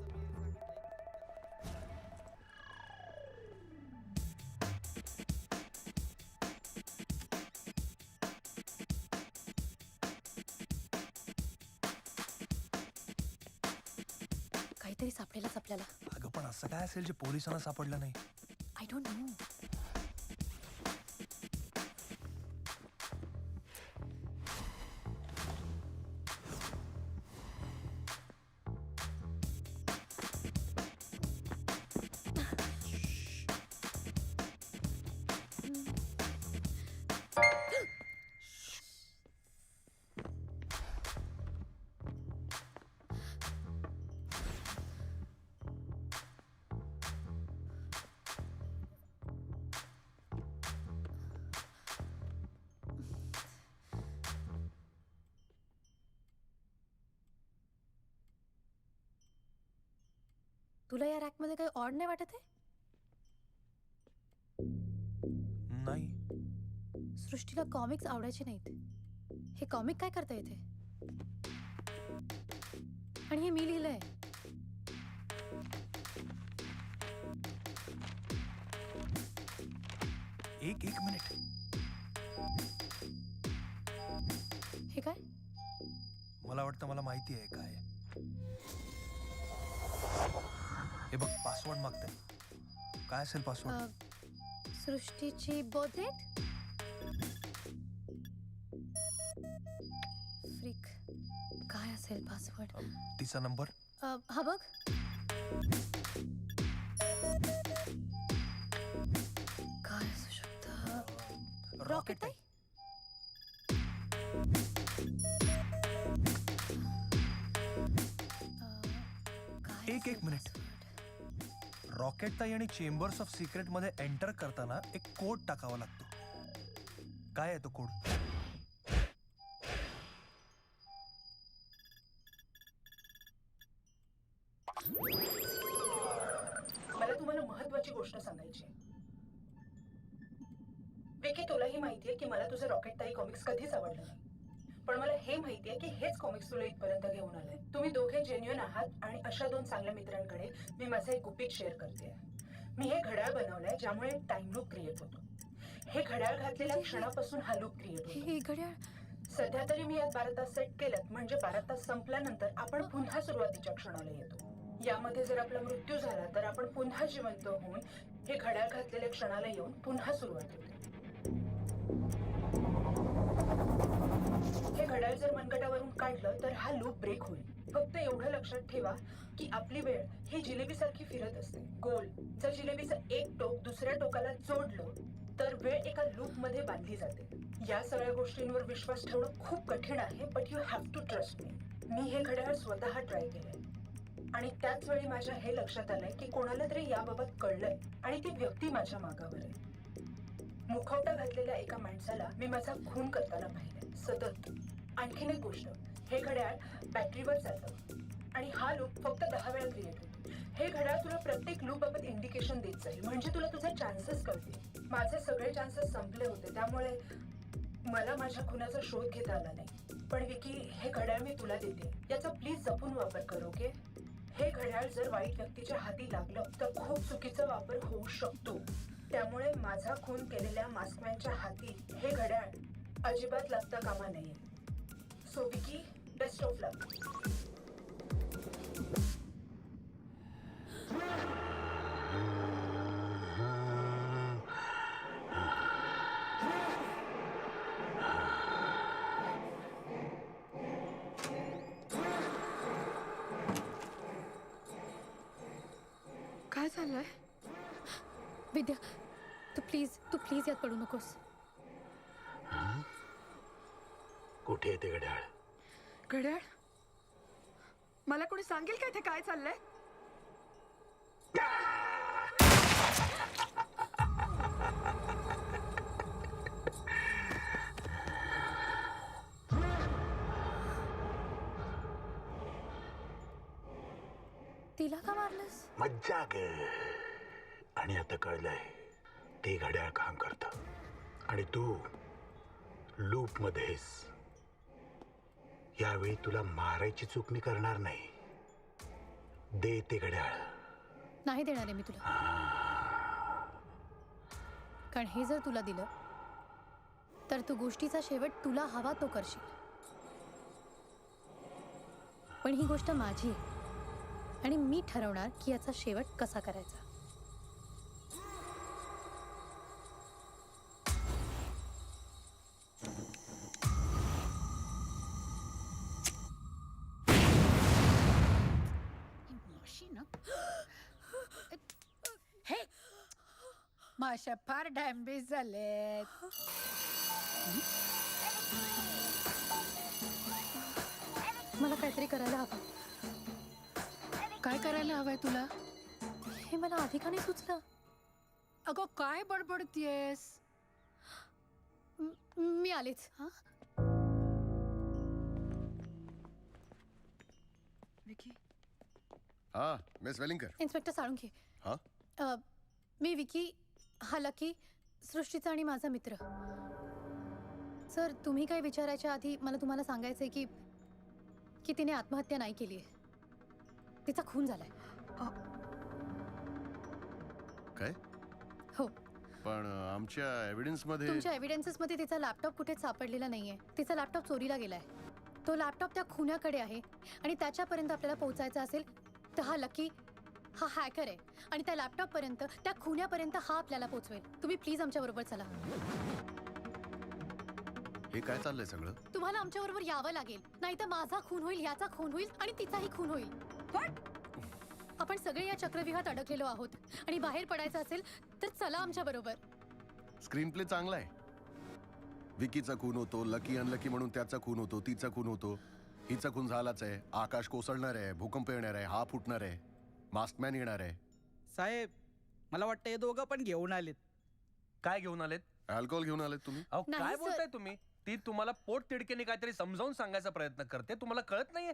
काहीतरी सापडेलच आपल्याला. अगं पण असं काय असेल जे पोलिसांना सापडलं नाही? I don't no. तुला या रॅकमध्ये काही ऑड नाही वाटत आहे? नाही. सृष्टीला कॉमिक्स आवडायचे नाहीत. हे कॉमिक काय करता येते? आणि हे मी लिहिलंय. एक मिनिट. हे काय? मला वाटतं मला माहिती आहे काय. हे बघ पासवर्ड मागतंय. काय असेल पासवर्ड? सृष्टीची बर्थ डेट. फ्रीक. काय असेल पासवर्ड? तिचा नंबर. हा बघ. काय असू शकतं? रॉकेट ताई. एक मिनिट. रॉकेट ताई आणि चेंबर्स ऑफ सिक्रेट मध्ये एंटर करताना एक कोड टाकावा लागतो. काय आहे तो कोड? मला तुम्हाला महत्वाची गोष्ट सांगायची आहे. विकी, तुलाही माहितीये की मला तुझं रॉकेट ताई कॉमिक्स कधीच आवडलं नाही. पण मला हे माहितीये की हेच कॉमिक्स तुला इथपर्यंत घेऊन आलंय. तुम्ही दोघे जेन्युइन आहात आणि अशा दोन चांगल्या मित्रांकडे मी माझं एक गुपित शेअर करते. मी हे घड्याळ बनवलंय ज्यामुळे टाइम लूप क्रिएट होतो. हे घड्याळ घातलेल्या क्षणापासून हा लूप क्रिएट होतो. हे घड्याळ सध्या तरी मी यात 12 तास सेट केलेत, म्हणजे 12 तास संपल्यानंतर आपण पुन्हा सुरुवातीच्या क्षणाला येतो. यामध्ये जर आपला मृत्यू झाला तर आपण पुन्हा जिवंत होऊन हे घड्याळ घातलेल्या क्षणाला येऊन पुन्हा सुरुवात होते. हे घड्याळ जर मनगटावरून काढलं तर हा लूप ब्रेक होईल. फक्त एवढं लक्षात ठेवा की आपली वेळ ही जिलेबीसारखी फिरत असते, गोल. जर जिलेबीचं एक टोक दुसऱ्या टोकाला जोडलं तर वेळ एका लूप मध्ये बांधली जाते. या सगळ्या गोष्टींवर विश्वास ठेवणं खूप कठीण आहे, but you have to trust me. मी हे घड्याळ स्वतः ट्राय केलंय आणि त्याच वेळी माझ्या हे लक्षात आलंय की कोणाला तरी याबाबत कळलंय आणि ती व्यक्ती माझ्या मागावर आहे. मुखवटा घातलेल्या एका माणसाला मी माझा खून करताना पाहिलंय सतत. आणखीन एक गोष्ट, हे घड्याळ बॅटरीवर चालतं आणि हा लूप फक्त 10 वेळा क्रिएट होतो. हे घड्याळ तुला प्रत्येक लूप बाबत इंडिकेशन देत जाईल, म्हणजे तुला तुझे चान्सेस कळतील. माझे सगळे चान्सेस संपले होते, त्यामुळे मला माझ्या खुनाचा शोध घेता आला नाही. पण विकी, हे घड्याळ मी तुला देते, याचा प्लीज जपून वापर कर, ओके? हे घड्याळ जर वाईट व्यक्तीच्या हाती लागलं तर खूप चुकीचा वापर होऊ शकतो. त्यामुळे माझा खून केलेल्या मास्कमॅनच्या हाती हे घड्याळ अजिबात लागता कामा नये. सो विकी, बेस्ट ऑफ लक. काय झालंय? विद्या, तू प्लीज यात पडू नकोस. कुठे ते घड्याळ? घड्याळ? मला कोणी सांगेल का इथे काय चाललंय? तिला का मारलंस? मज्जा ग. आणि आता कळलंय ते घड्याळ काम करतं आणि तू लूप मध्येस. यावेळी तुला मारायची चूक मी करणार नाही. दे ते घड्याळ. नाही देणार आहे मी तुला, कारण हे जर तुला दिलं तर तू गोष्टीचा शेवट तुला हवा तो करशील. पण ही गोष्ट माझी आहे आणि मी ठरवणार की याचा शेवट कसा करायचा. हे माशा फार डॅम्बेज झालेत. मला काहीतरी करायला हवं. काय करायला हवंय तुला? हे मला आधी का नाही सुचलं. अगं काय बडबडतीयस? मी आलेच. हा विकी, हा मिस वेलिंगकर. इन्स्पेक्टर साळुंखे. हा मी विकी, हा लकी, सृष्टीचा आणि माझा मित्र. सर, तुम्ही काय विचारायच्या आधी मला तुम्हाला सांगायचंय की तिने आत्महत्या नाही केली आहे. तिचा खून झालाय. काय? हो. पण आमच्या एव्हिडन्स मध्ये तुमच्या एव्हिडन्सेस मध्ये तिचा लॅपटॉप कुठेच सापडलेला नाहीये. तिचा लॅपटॉप चोरीला गेलाय. तो लॅपटॉप त्या खुन्याकडे आहे आणि त्याच्यापर्यंत आपल्याला पोहोचायचं असेल तर हा लकी, हा हॅकर आहे आणि त्या लॅपटॉप पर्यंत, त्या खुन्यापर्यंत हा आपल्याला पोहोचवेल. तुम्ही प्लीज आमच्या बरोबर चला. हे काय चाललंय सगळं? तुम्हाला आमच्या बरोबर यावं लागेल, नाहीतर माझा खून होईल, याचा खून होईल आणि तिचाही खून होईल. आपण सगळे या चक्रव्यूहात अडकलेलो आहोत आणि बाहेर पडायचं असेल तर चला आमच्या बरोबर. स्क्रीन प्ले चांगला आहे. विकीचा खून होतो, लकी अनलकी म्हणून त्याचा खून होतो, तिचा खून होतो, हिचा खून झालाच आहे. आकाश कोसळणार आहे, भूकंप येणार आहे, हा फुटणार आहे, मास्कमॅन येणार आहे. साहेब, मला वाटतं हे दोघं पण घेऊन आलेत. काय घेऊन आलेत? अल्कोहोल घेऊन आलेत तुम्ही? अहो नाही, काय सर. बोलताय तुम्ही? ती तुम्हाला पोट तिडकेने काहीतरी समजावून सांगायचा प्रयत्न करते. तुम्हाला कळत नाहीये?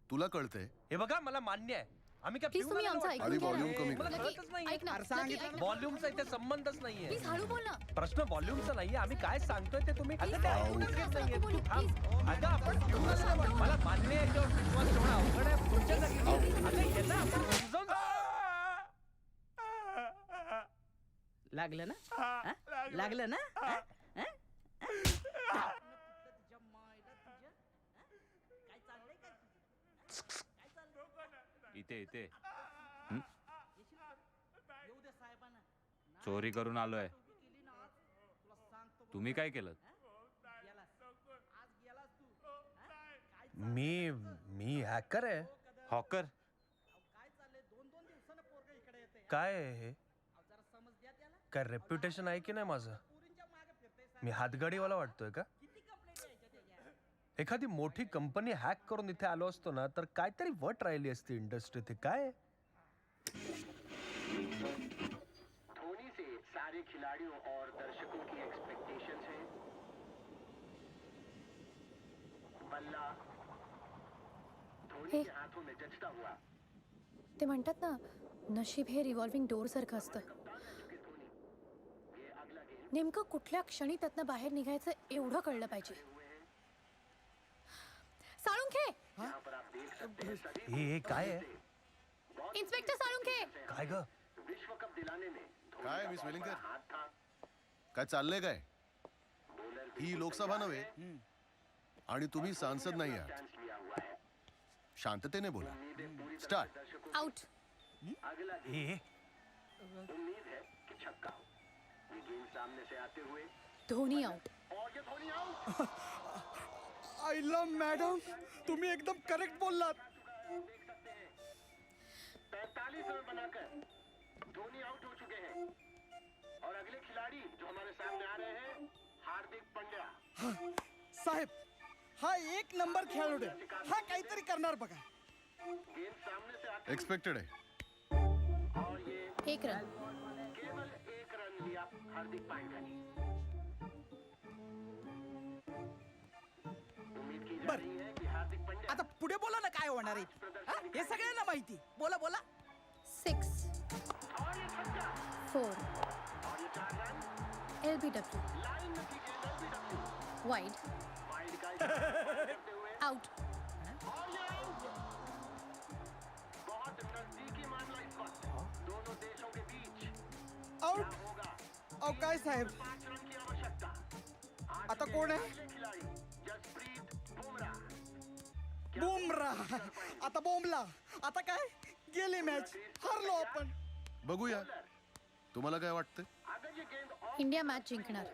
तुला कळतंय? हे बघा, मला मान्य आहे, आम्ही काय प्लीज पिऊन तुम्ही आलेलो आमचं वाटतं? आणि ऐकून घ्या volume ना. कमी मला कर. कळतच लकी, नाहीये. ऐक ना. अरे लकी, सांगितलं ऐक ना. व्हॉल्यूमचा इथे संबंधच नाहीये. प्लीज हळू बोल ना. प्रश्न व्हॉल्यूमचा नाहीये. आम्ही काय सांगतोय ते तुम्ही प्लीज अगं, ते हळू ऐकूनच बोल ना. घेत नाहीये. नको बोलू, तू थांब. प्लीज. अगं, आपण पिऊन आलेलो वाटतं. मला मान्य आहे, याच्यावर विश्वास ठेवणं अवघड आहे. तुमच्या जागी अगं, याला आपण समजावून लागलं ना? हा? लागलं ना? हा? हा? इथे इथे चोरी करून आलोय. तुम्ही काय केलं? मी हॅकर आहे. हॉकर? काय आहे हे? काय रेप्युटेशन आहे की नाही माझं? मी हातगाडीवाला वाटतोय का? एखादी मोठी कंपनी हॅक करून इथे आलो असतो ना तर काहीतरी वट राहिली असती इंडस्ट्रीत. काय धोनी से सारे खिलाड़ियों और दर्शकों की एक्सपेक्टेशंस हैं. बल्ला धोनी हे. के हाथों में जचता हुआ. ते म्हणतात ना, नशीब हे रिव्हॉल्विंग डोर सारखं असतं. नेमकं कुठल्या क्षणी त्यातनं बाहेर निघायचं एवढं कळलं पाहिजे. साळुंखे, हे काय आहे? इन्स्पेक्टर साळुंखे. काय ग? विश्व कप दिलाने में काय मिस वेलिंगकर? हाथ था. काय चाललंय काय? ही लोकसभा नव्हे आणि तुम्ही सांसद नाही आहात. चांस लिया हुआ है. शांततेने बोला. स्टार्ट. आउट. अगला हे उम्मीद है कि छक्का हो. ये गेंद सामने से आते हुए धोनी आउट. और ये धोनी आउट. आईला मॅडम, तुम्ही एकदम करेक्ट बोललात. 45 रन बनाकर धोनी आउट हो चुके हैं और अगले खिलाड़ी जो हमारे सामने आ रहे हैं हार्दिक पांड्या. साहेब, हा एक नंबर खेळाडू आहे. हा काहीतरी करणार बघा. गेंद सामने से आते एक्सपेक्टेड आहे. और ये 1 रन. केवल 1 रन लिया हार्दिक पांड्या ने. उम्मीद की जा रही है कि हार्दिक पांड्या आता पुढे बोला ना काय होणार आहे. हा? हे सगळ्यांना माहिती. बोला बोला. 6 और ये छक्का 4 और ये 4 रन. LBW लाइन नतीजे LBW. वाइड वाइड का इस्तेमाल करते हुए आउट. बहुत नजदीकी मामला इस वक्त दोनों देशों के बीच आउट. होगा अहो काय साहेब, 5 रन की आवश्यकता. आता कोण आहे? पहले खिलाड़ी जसप्रीत बुमराह. बुमराह आता बोंबला. आता काय गेली मॅच, हरलो आपण. बघूया तुम्हाला काय वाटतं. अगर ये गेंद ऑफ इंडिया मॅच जिंकणार.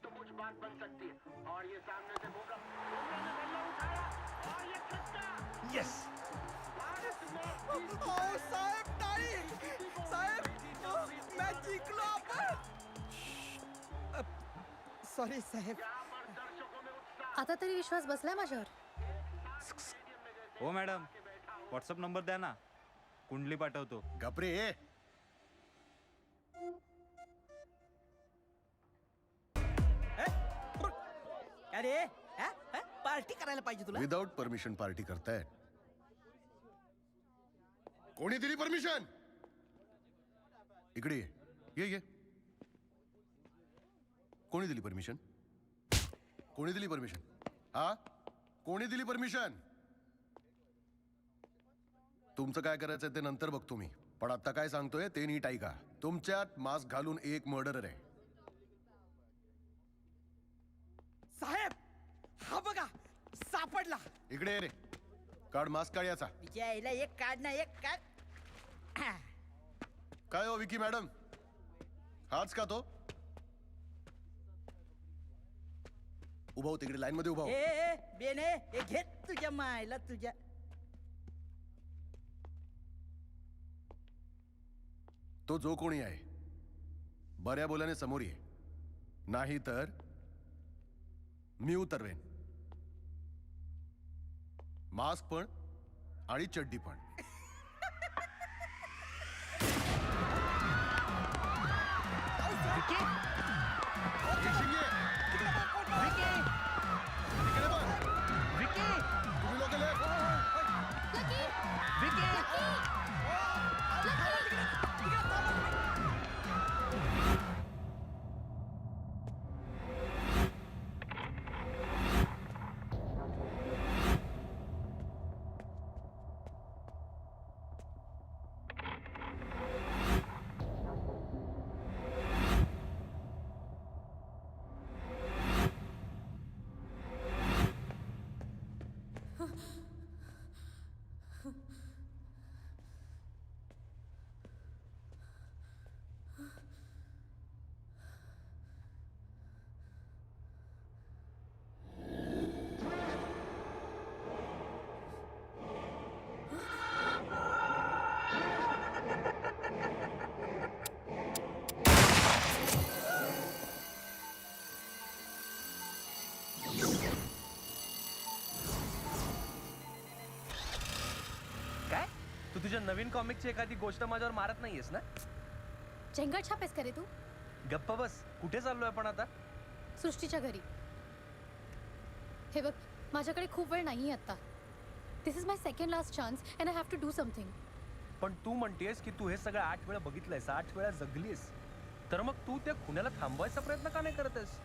तो कुछ बात बन सकती है. और ये सामने से बुमराह ने बल्ला उठाया और ये छक्का. येस. भारत में अहो साहेब टाळी. साहेब मॅच जिंकलो आपण. सॉरी साहेब. यहाँ पर दर्शकों में उत्साह. आता तरी विश्वास बसलाय माझ्यावर. हो मॅडम व्हॉट्सअप नंबर द्या ना कुंडली पाठवतो. गपरे. अरे पार्टी करायला पाहिजे तुला. विदाउट परमिशन पार्टी करताय. कोणी दिली परमिशन. इकडे ये. कोणी दिली परमिशन. कोणी दिली परमिशन. हा कोणी दिली परमिशन. तुमचं काय करायचंय ते नंतर बघतो मी, पण आता काय सांगतोय ते नीट ऐका. तुमच्यात मास्क घालून एक मर्डरर आहे. साहेब हा बघा सापडला. इकडे ये रे. काढ मास्क काढ याचा. यायला एक काढ ना एक काढ. काय हो विकी मॅडम, हाच का तो. उभा हो तिकडे, लाईन मध्ये उभा हो. ए बेने हे घे तुझ्या मायला तुझ्या. तो जो कोणी आहे बऱ्या बोलाने समोर ये, नाही तर मी उतरवेन. मास्क पण आणि चड्डी पण. काय तू तुझ्या नवीन कॉमिकची एखादी गोष्ट माझ्यावर मारत नाहीयेस ना. झेंगट छापेस का रे तू. गप्प बस. कुठे चाललोय आपण आता. सृष्टीच्या घरी. हे बघ माझ्याकडे खूप वेळ नाही आता. This is my second last chance and I have to do something. पण तू म्हणतेस की तू हे सगळं 8 वेळा बघितलंयस, 8 वेळा जगलीस, तर मग तू त्या खुन्याला थांबवायचा प्रयत्न का नाही करतेस.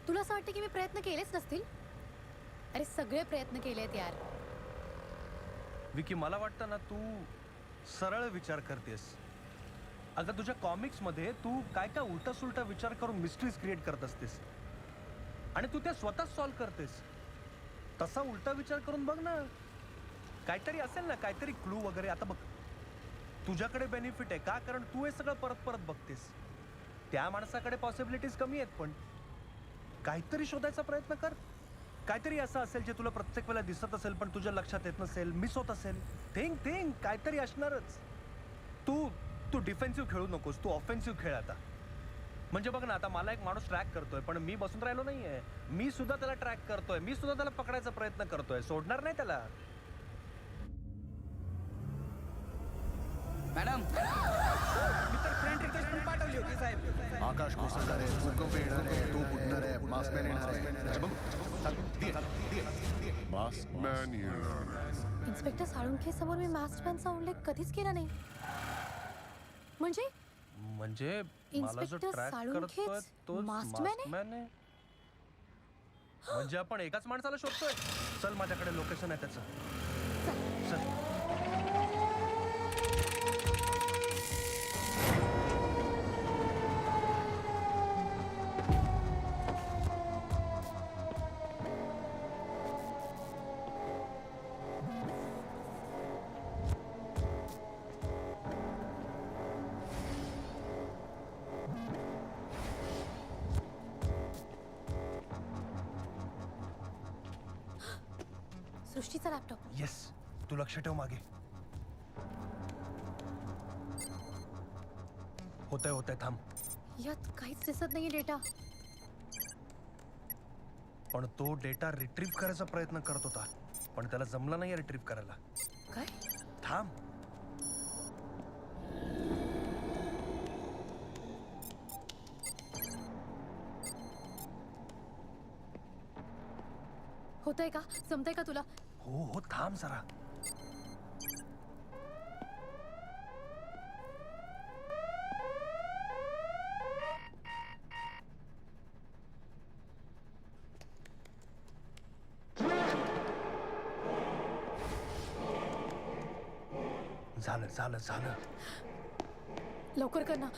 तुला असं वाटतं की मी प्रयत्न केलेच नसतील. अरे सगळे प्रयत्न केलेत यार. विकी मला वाटतं ना तू सरळ विचार करतेस. अगं तुझ्या कॉमिक्स मध्ये तू काय काय उलटा सुलटा विचार करून मिस्ट्रीज क्रिएट करत असतेस आणि तू त्या स्वतःच सॉल्व्ह करतेस. तसा उलटा विचार करून बघ ना, काहीतरी असेल ना, काहीतरी क्लू वगैरे. आता बघ तुझ्याकडे बेनिफिट आहे का, कारण तू हे सगळं परत परत बघतेस. त्या माणसाकडे पॉसिबिलिटीज कमी आहेत, पण काहीतरी शोधायचा प्रयत्न कर. काहीतरी असं असेल जे तुला प्रत्येक वेळेला दिसत असेल पण तुझ्या लक्षात येत नसेल, मिस होत असेल. थिंक काहीतरी असणारच. तू डिफेन्सिव्ह खेळू नकोस, तू ऑफेन्सिव्ह खेळ आता. म्हणजे बघ ना, आता मला एक माणूस ट्रॅक करतोय पण मी बसून राहिलो नाहीये. मी सुद्धा त्याला ट्रॅक करतोय, मी सुद्धा त्याला पकडायचा प्रयत्न करतोय, सोडणार नाही त्याला. मॅडम मी तर फ्रेंड रिक्वेस्ट पण पाठवली होती साहेब. आकाश कोसळणार आहे, भूकंप येणार आहे, तो फुटणार आहे, मास्कमॅन येणार आहे. मास्कमॅन येणार. इन्स्पेक्टर साळुंखे समोर मी मास्कमॅनचा उल्लेख कधीच केला नाही. म्हणजे म्हणजे मला जो इन्स्पेक्टर ट्रॅक साळुंखेच करतोय तोच मास्कमॅन आहे? मास्कमॅन आहे. म्हणजे आपण एकाच माणसाला शोधतोय. चल माझ्याकडे लोकेशन आहे त्याचं. चल. सृष्टीचा लॅपटॉप. येस, तू लक्ष ठेव मागे. होतंय थांब. यात काहीच दिसत नाहीये डेटा. पण तो डेटा रिट्रीव्ह करायचा प्रयत्न करत होता, पण त्याला जमलं नाही रिट्रीव्ह करायला. काय? थांब. होतंय का? जमतंय का तुला? हो थांब जरा. झालं. लवकर कर ना.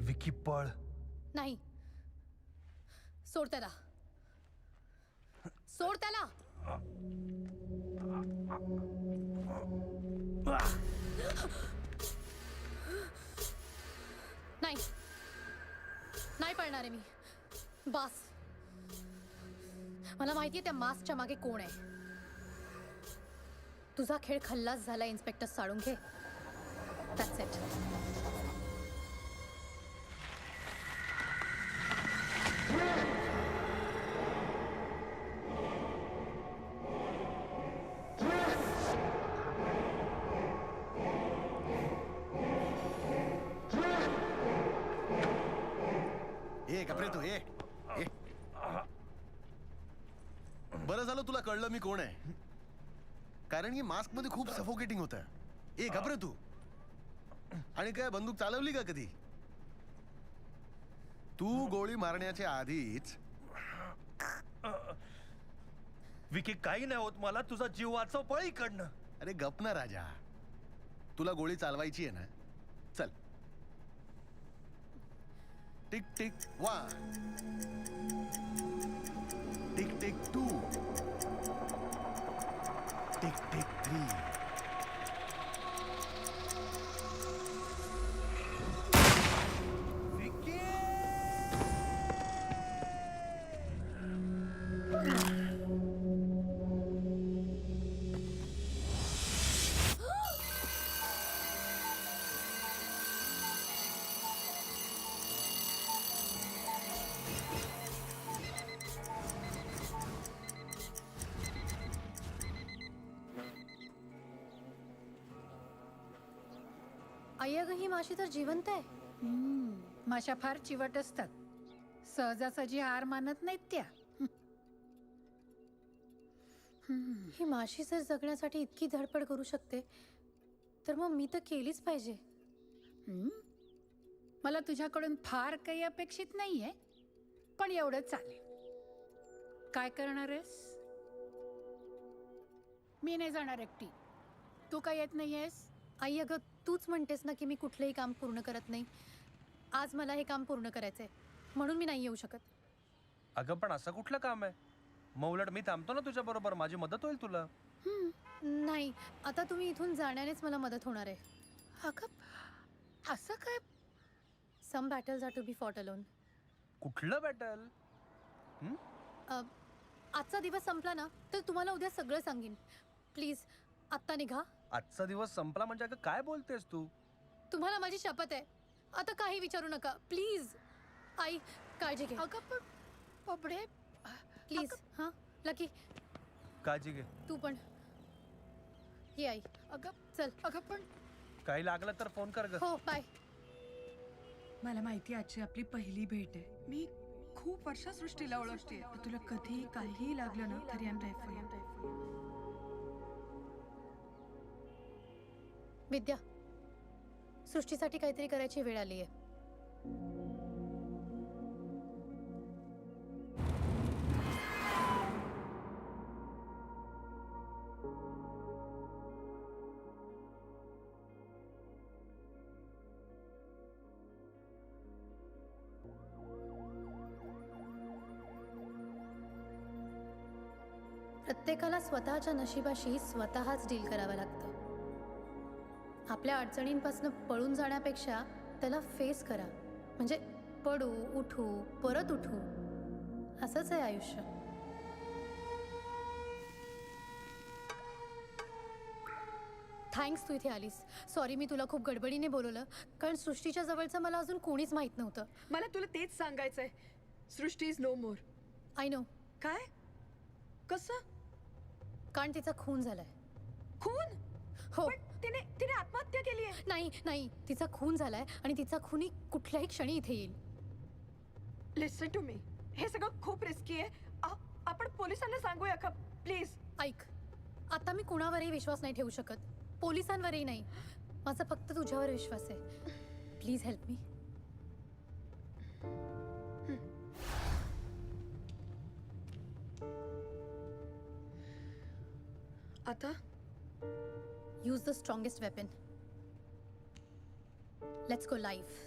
विकी पळ. नाही, सोड त्याला. सोड त्याला. नाही, नाही पळणार आहे मी. बास. मला माहितीये त्या मास्कच्या मागे कोण आहे. तुझा खेळ खल्लास झाला. इन्स्पेक्टर साळुंखे. That's it. कपडे तू ये. बरं झालं तुला कळलं मी कोण आहे, कारण की मास्क मध्ये खूप सफोकेटिंग होतं. ए घाबरे तू. आणि काय बंदूक चालवली का कधी? तू गोळी मारण्याच्या आधीच. विकी काही नाही होत मला. तुझा जीव वाचव. पळ इकडनं. अरे गप ना राजा. तुला गोळी चालवायची आहे ना. चल. Tick tick 1, tick tick 2, tick tick 3. अय्या ग, ही माशी तर जिवंत आहे. माशा फार चिवट असतात. सहजासहजी हार मानत नाहीत त्या. ही माशी जर जगण्यासाठी इतकी धडपड करू शकते तर मग मी तर केलीच पाहिजे. मला तुझ्याकडून फार काही अपेक्षित नाहीये, पण एवढं चालेल. काय करणार आहेस? मी नाही जाणार एकटी. तू काय येत नाहीयेस? आई अगं, तूच म्हणतेस ना की मी कुठलंही काम पूर्ण करत नाही. आज मला हे काम पूर्ण करायचंय म्हणून मी नाही येऊ शकत. अगं पण असं कुठलं काम आहे? मग उलट मी थांबतो ना तुझ्या बरोबर. माझी मदत होईल तुला. नाही, आता तुम्ही इथून जाण्यानेच मला मदत होणार आहे. अगं असं काय? Some battles are to be fought alone. कुठलं बॅटल? आजचा दिवस संपला ना तर तुम्हाला उद्या सगळं सांगेन. प्लीज आत्ता निघा. आजचा दिवस संपला म्हणजे अगं काय बोलतेस तू? तुम्हाला माझी शपथ आहे. आता काही विचारू नका प्लीज. आई काळजी घे. अगं पण बबडे प्लीज. हां लकी काळजी घे. तू पण ये. आई अगं चल. अगं पण काही लागलं तर फोन कर ग. हो बाय. मला माहिती आहे आजची आपली पहिली भेट आहे. मी खूप वर्षा सृष्टीला ओळखते. तुला कधी काहीही लागलं ना तरी I am there for you. Vidya सृष्टीसाठी काहीतरी करायची वेळ आली आहे. प्रत्येकाला स्वतःच्या नशिबाशी स्वतःच डील करावं लागतं. आपल्या अडचणींपासून पळून जाण्यापेक्षा त्याला फेस करा. म्हणजे पडू उठू परत उठू असंच आहे आयुष्य. थँक्स तू इथे आलीस. सॉरी मी तुला खूप गडबडीने बोलवलं कारण सृष्टीच्या जवळचं मला अजून कोणीच माहीत नव्हतं. मला तुला तेच सांगायचंय. Srushti is no more. I know. काय? कसं? कारण तिचा खून झालाय. खून? हो. तिने तिने आत्महत्या केली आहे. नाही नाही तिचा खून झालाय आणि तिचा खुनी कुठल्याही क्षणी इथे येईल. लिसन टू मी. हे सगळं खूप रिस्की आहे. आपण पोलिसांना सांगूया का प्लीज? ऐक आता मी कुणावरही विश्वास नाही ठेवू शकत. पोलिसांवरही नाही. माझा फक्त तुझ्यावर विश्वास आहे. Please help me. आता use the strongest weapon. Let's go live.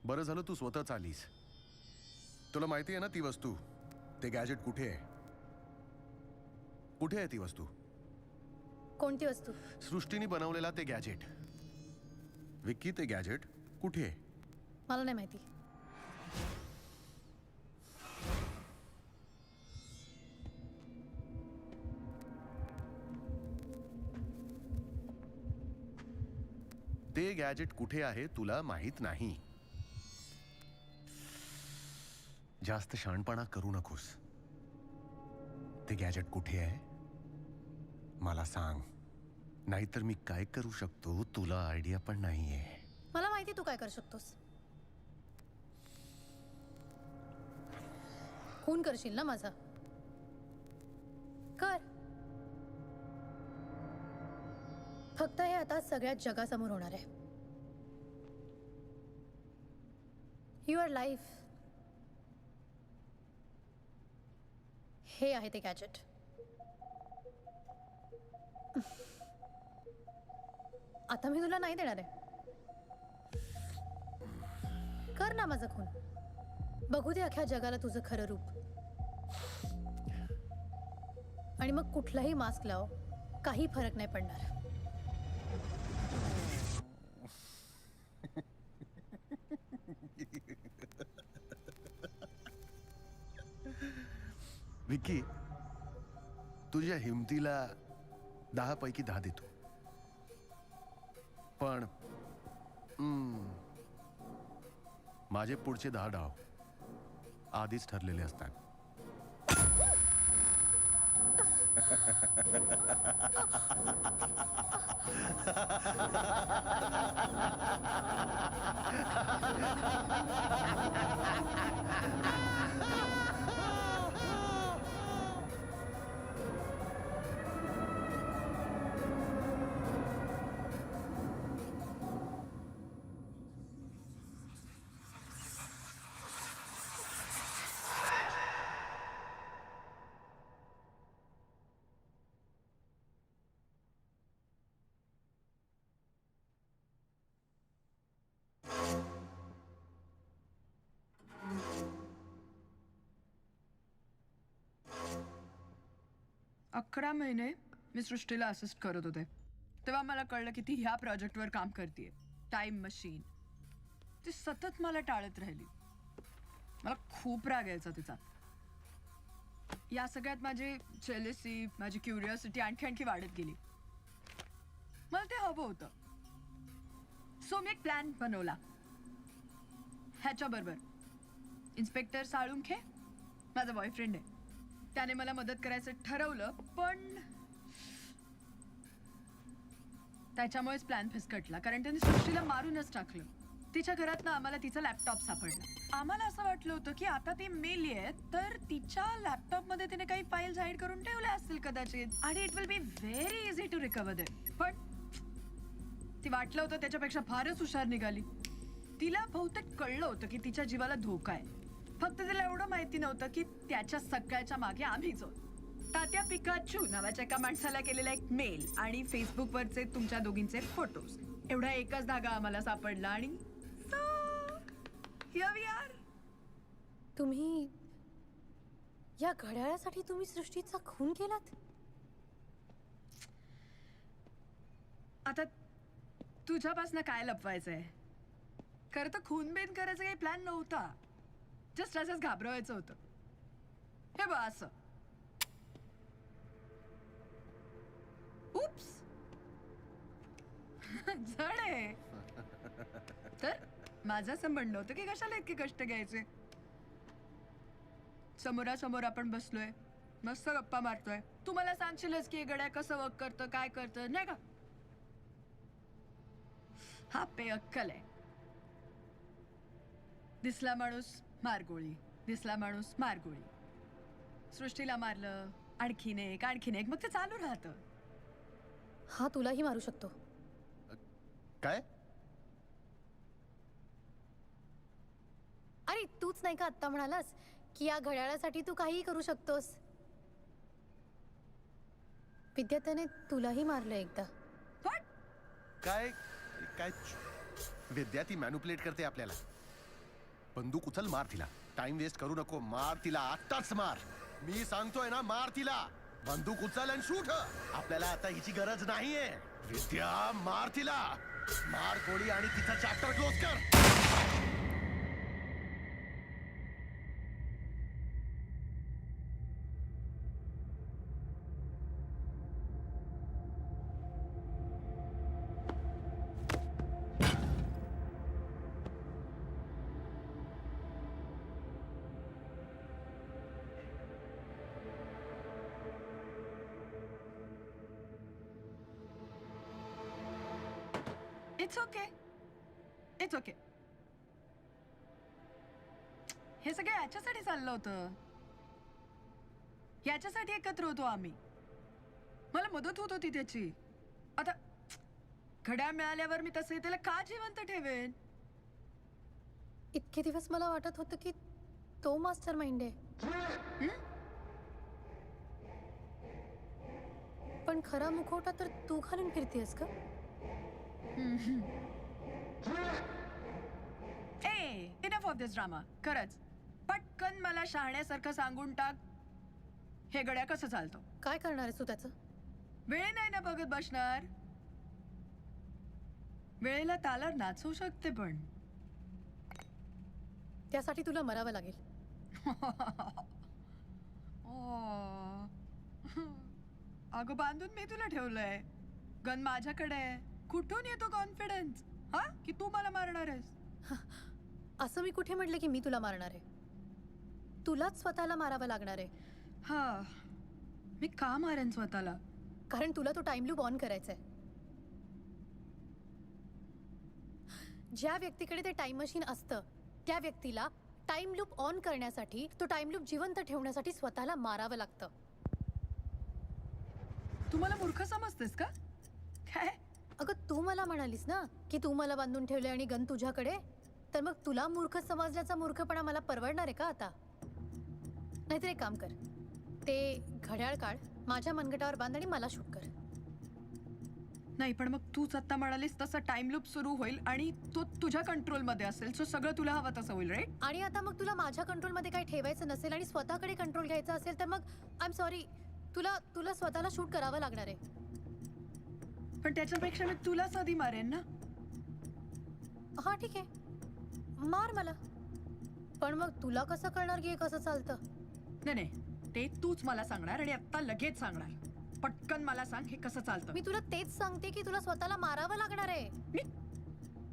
बरं झालं तू स्वतःच आलीस. तुला माहिती आहे ना ती वस्तू, ते गॅजेट कुठे आहे? कुठे आहे ती वस्तू? कोणती वस्तू? सृष्टीने बनवलेला ते गॅजेट. विक्की ते गॅजेट कुठे आहे? मला नाही माहिती. ते गॅजेट कुठे आहे तुला माहित नाही. जास्त शहाणपणा करू नकोस. ते गॅजेट कुठे आहे मला सांग, नाहीतर मी काय करू शकतो तुला आयडिया पण नाहीये. मला माहिती तू काय करू शकतोस. खून करशील ना माझा? कर. फक्त हे आता सगळ्या जगासमोर होणार आहे. Your life. हे आहे ते गॅजेट. आता मी तुला नाही देणार आहे. कर ना माझं खून. बघू दे अख्ख्या जगाला तुझं खरं रूप. आणि मग कुठलाही मास्क लाव, काही फरक नाही पडणार. विक्की, तुझ्या हिमतीला 10 पैकी 10 देतो. पण माझे पुढचे 10 डाव आधीच ठरलेले असतात. अकरा महिने मी सृष्टीला असिस्ट करत होते तेव्हा मला कळलं की ती ह्या प्रोजेक्टवर काम करते. Time machine. ती सतत मला टाळत राहिली. मला खूप राग यायचा तिचा. या सगळ्यात माझी जेलसी, माझी क्युरिओसिटी आणखी वाढत गेली. मला ते हवं होतं. सो मी एक प्लॅन बनवला. ह्याच्याबरोबर इन्स्पेक्टर साळुंखे माझा बॉयफ्रेंड आहे. त्याने मला मदत करायचं ठरवलं, पण त्याच्यामुळेच प्लॅन फिसकटला. कारण त्याने सृष्टीला मारूनच टाकलं. तिच्या घरातनं आम्हाला तिचा लॅपटॉप सापडला. आम्हाला असं वाटलं होतं की आता ती मेली आहे तर तिच्या लॅपटॉपमध्ये तिने काही फाईल्स हाईड करून ठेवल्या असतील कदाचित, आणि it will be very easy to recover them. पण ती वाटलं होतं त्याच्यापेक्षा फारच हुशार निघाली. तिला बहुतेक कळलं होतं की तिच्या जीवाला धोका आहे. फक्त तिला एवढं माहिती नव्हतं की त्याच्या सगळ्याच्या मागे आम्हीच आहोत. तात्या पिकाचू नावाच्या एका माणसाला केलेला एक मेल आणि फेसबुकवरचे तुमच्या दोघींचे फोटोज, एवढा एकच धागा आम्हाला सापडला. आणि here we are. तुम्ही या घड्याळासाठी तुम्ही सृष्टीचा खून केलात? आता तुझ्यापासून काय लपवायचंय? खरं तर खून बेन करायचा काही प्लॅन नव्हता. जस्ट असंच घाबरवायचं होतं. हे बा असं. उप्स. जड आहे. तर माझं असं म्हणणं होतं की कशाला इतके कष्ट घ्यायचे. समोरासमोर आपण बसलोय, मस्त गप्पा मारतोय. तू मला सांगशीलच की गड्या कसं वर्क करतं, काय करतं, नाही का? हा पे अक्कल आहे. दिसला माणूस मारगोळी, दिसला माणूस मारगोळी. सृष्टीला मारलं, आणखीन एक, मग ते चालू राहतं. हा तुलाही मारू शकतो. काय? अरे तूच नाही का आत्ता म्हणालास की या घड्याळासाठी तू काहीही करू शकतोस. विद्या, त्याने तुलाही मारलं एकदा. काय काय विद्या, ती मॅन्युप्युलेट करते आपल्याला. बंदूक उचल, मार तिला. टाइम वेस्ट करू नको, मार तिला, आत्ताच मार. मी सांगतोय ना, मार तिला. बंदूक उचल आणि शूट. आपल्याला आता हिची गरज नाहीये. विद्या, मार तिला. मार गोळी आणि तिचा चॅप्टर क्लोज कर. It's okay, it's okay. हे सगळं याच्यासाठी चाललं होतं. याच्यासाठी एकत्र होतो आम्ही. मला मदत होत होती त्याची. आता घड्याळ मिळाल्यावर मी तसं त्याला का जिवंत ठेवेन? इतके दिवस मला वाटत होतं की तो मास्टर माइंड आहे. पण खरा मुखवटा तर तू घालून फिरतेस का? Enough of this drama. खरंच पटकन मला शहाण्यासारखं सांगून टाक. हे गड्या कसं चालतो? काय करणार आहेस तू त्याचं? वेळ नाही ना बघत बसणार. वेळेला तालावर नाचवू शकते पण. त्यासाठी तुला मरावं लागेल. अगं बांधून मी तुला ठेवलंय. गन माझ्याकडे आहे. कुठून येतो कॉन्फिडन्स हा की तू मला मारणार आहेस? असं मी कुठे म्हटलं की मी तुला मारणार आहे? तुलाच स्वतःला मारावं लागणार आहे. हा, मी का मारेन स्वतःला? कारण तुला तो टाइम लूप ऑन करायचा आहे. ज्या व्यक्तीकडे ते टाइम मशीन असतं त्या व्यक्तीला टाइम लूप ऑन करण्यासाठी, तो टाइम लूप जिवंत ठेवण्यासाठी स्वतःला मारावं लागतं. तू मला मूर्ख समजतेस का? काय? अगं तू मला म्हणालीस ना की तू मला बांधून ठेवले आणि गन तुझ्याकडे, तर मग तुला मूर्ख समजण्याचा मूर्खपणा मला परवडणार आहे का आता? नाहीतर एक काम कर, ते घड्याळ काढ, माझ्या मनगटावर बांध आणि मला शूट कर. नाही पण मग तूच आता म्हणालीस तसं टाइम लूप सुरू होईल आणि तो तुझ्या कंट्रोलमध्ये असेल, सो सगळं तुला हवं तसं होईल, राईट? आणि आता मग तुला माझ्या कंट्रोलमध्ये काही ठेवायचं नसेल आणि स्वतःकडे कंट्रोल घ्यायचा असेल तर मग आय एम सॉरी, तुला स्वतःला शूट करावं लागणार आहे. पण त्याच्यापेक्षा मी तुलाच आधी मारेन ना. हा ठीक आहे, मार मला. पण मग तुला कसं कळणार की हे कसं चालतं? नाही नाही, ते तूच मला सांगणार आणि आता लगेच सांगणार. पटकन मला सांग हे कसं चालतं. मी तुला तेच सांगते की तुला स्वतःला मारावं लागणार आहे.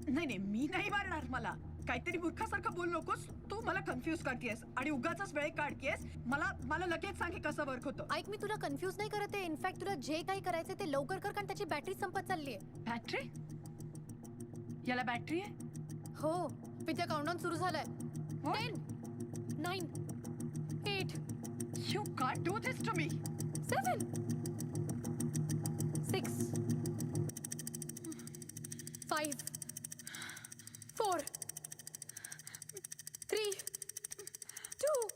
नाही मी नाही मारणार. मला काहीतरी मूर्खासारखं बोल नकोस. तू मला कन्फ्यूज करतेस आणि उगाचच वेळ काढतेस. मला लगेच सांग हे कसं वर्क होतं. ऐक, मी तुला कन्फ्यूज नाही करत आहे. इनफॅक्ट तुला जे काही करायचं ते लवकर कर, कारण त्याची बॅटरी संपत चालली आहे. बॅटरी? याला बॅटरी आहे? हो, पिझ्झा काउंटडाऊन सुरू झालाय. 10 9 8 You can't do this to me. 7 6 5 4 3 2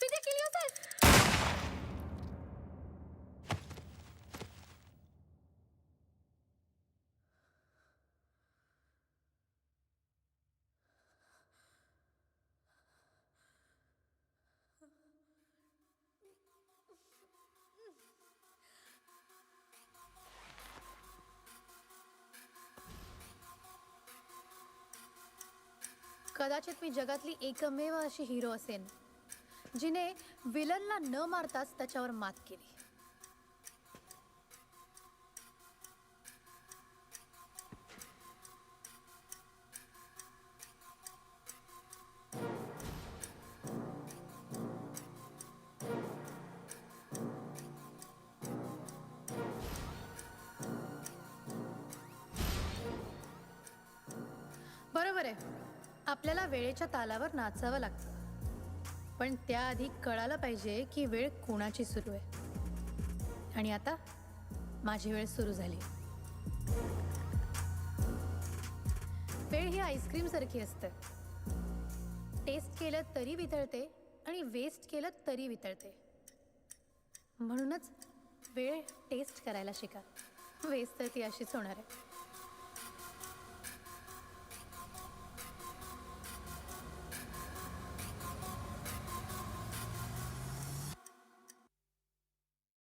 pizza kill yourself. कदाचित मी जगातली एकमेव अशी हिरो असेन जिने विलनला न मारताच त्याच्यावर मात केली. बरोबर आहे, आपल्याला वेळेच्या तालावर नाचावं लागतं. पण त्याआधी कळायला पाहिजे की वेळ कोणाची सुरू आहे. आणि आता माझी वेळ सुरू झाली. वेळ ही आईस्क्रीम सारखी असते. टेस्ट केलं तरी वितळते आणि वेस्ट केलं तरी वितळते. म्हणूनच वेळ टेस्ट करायला शिका. वेस्ट तर ती अशीच होणार आहे.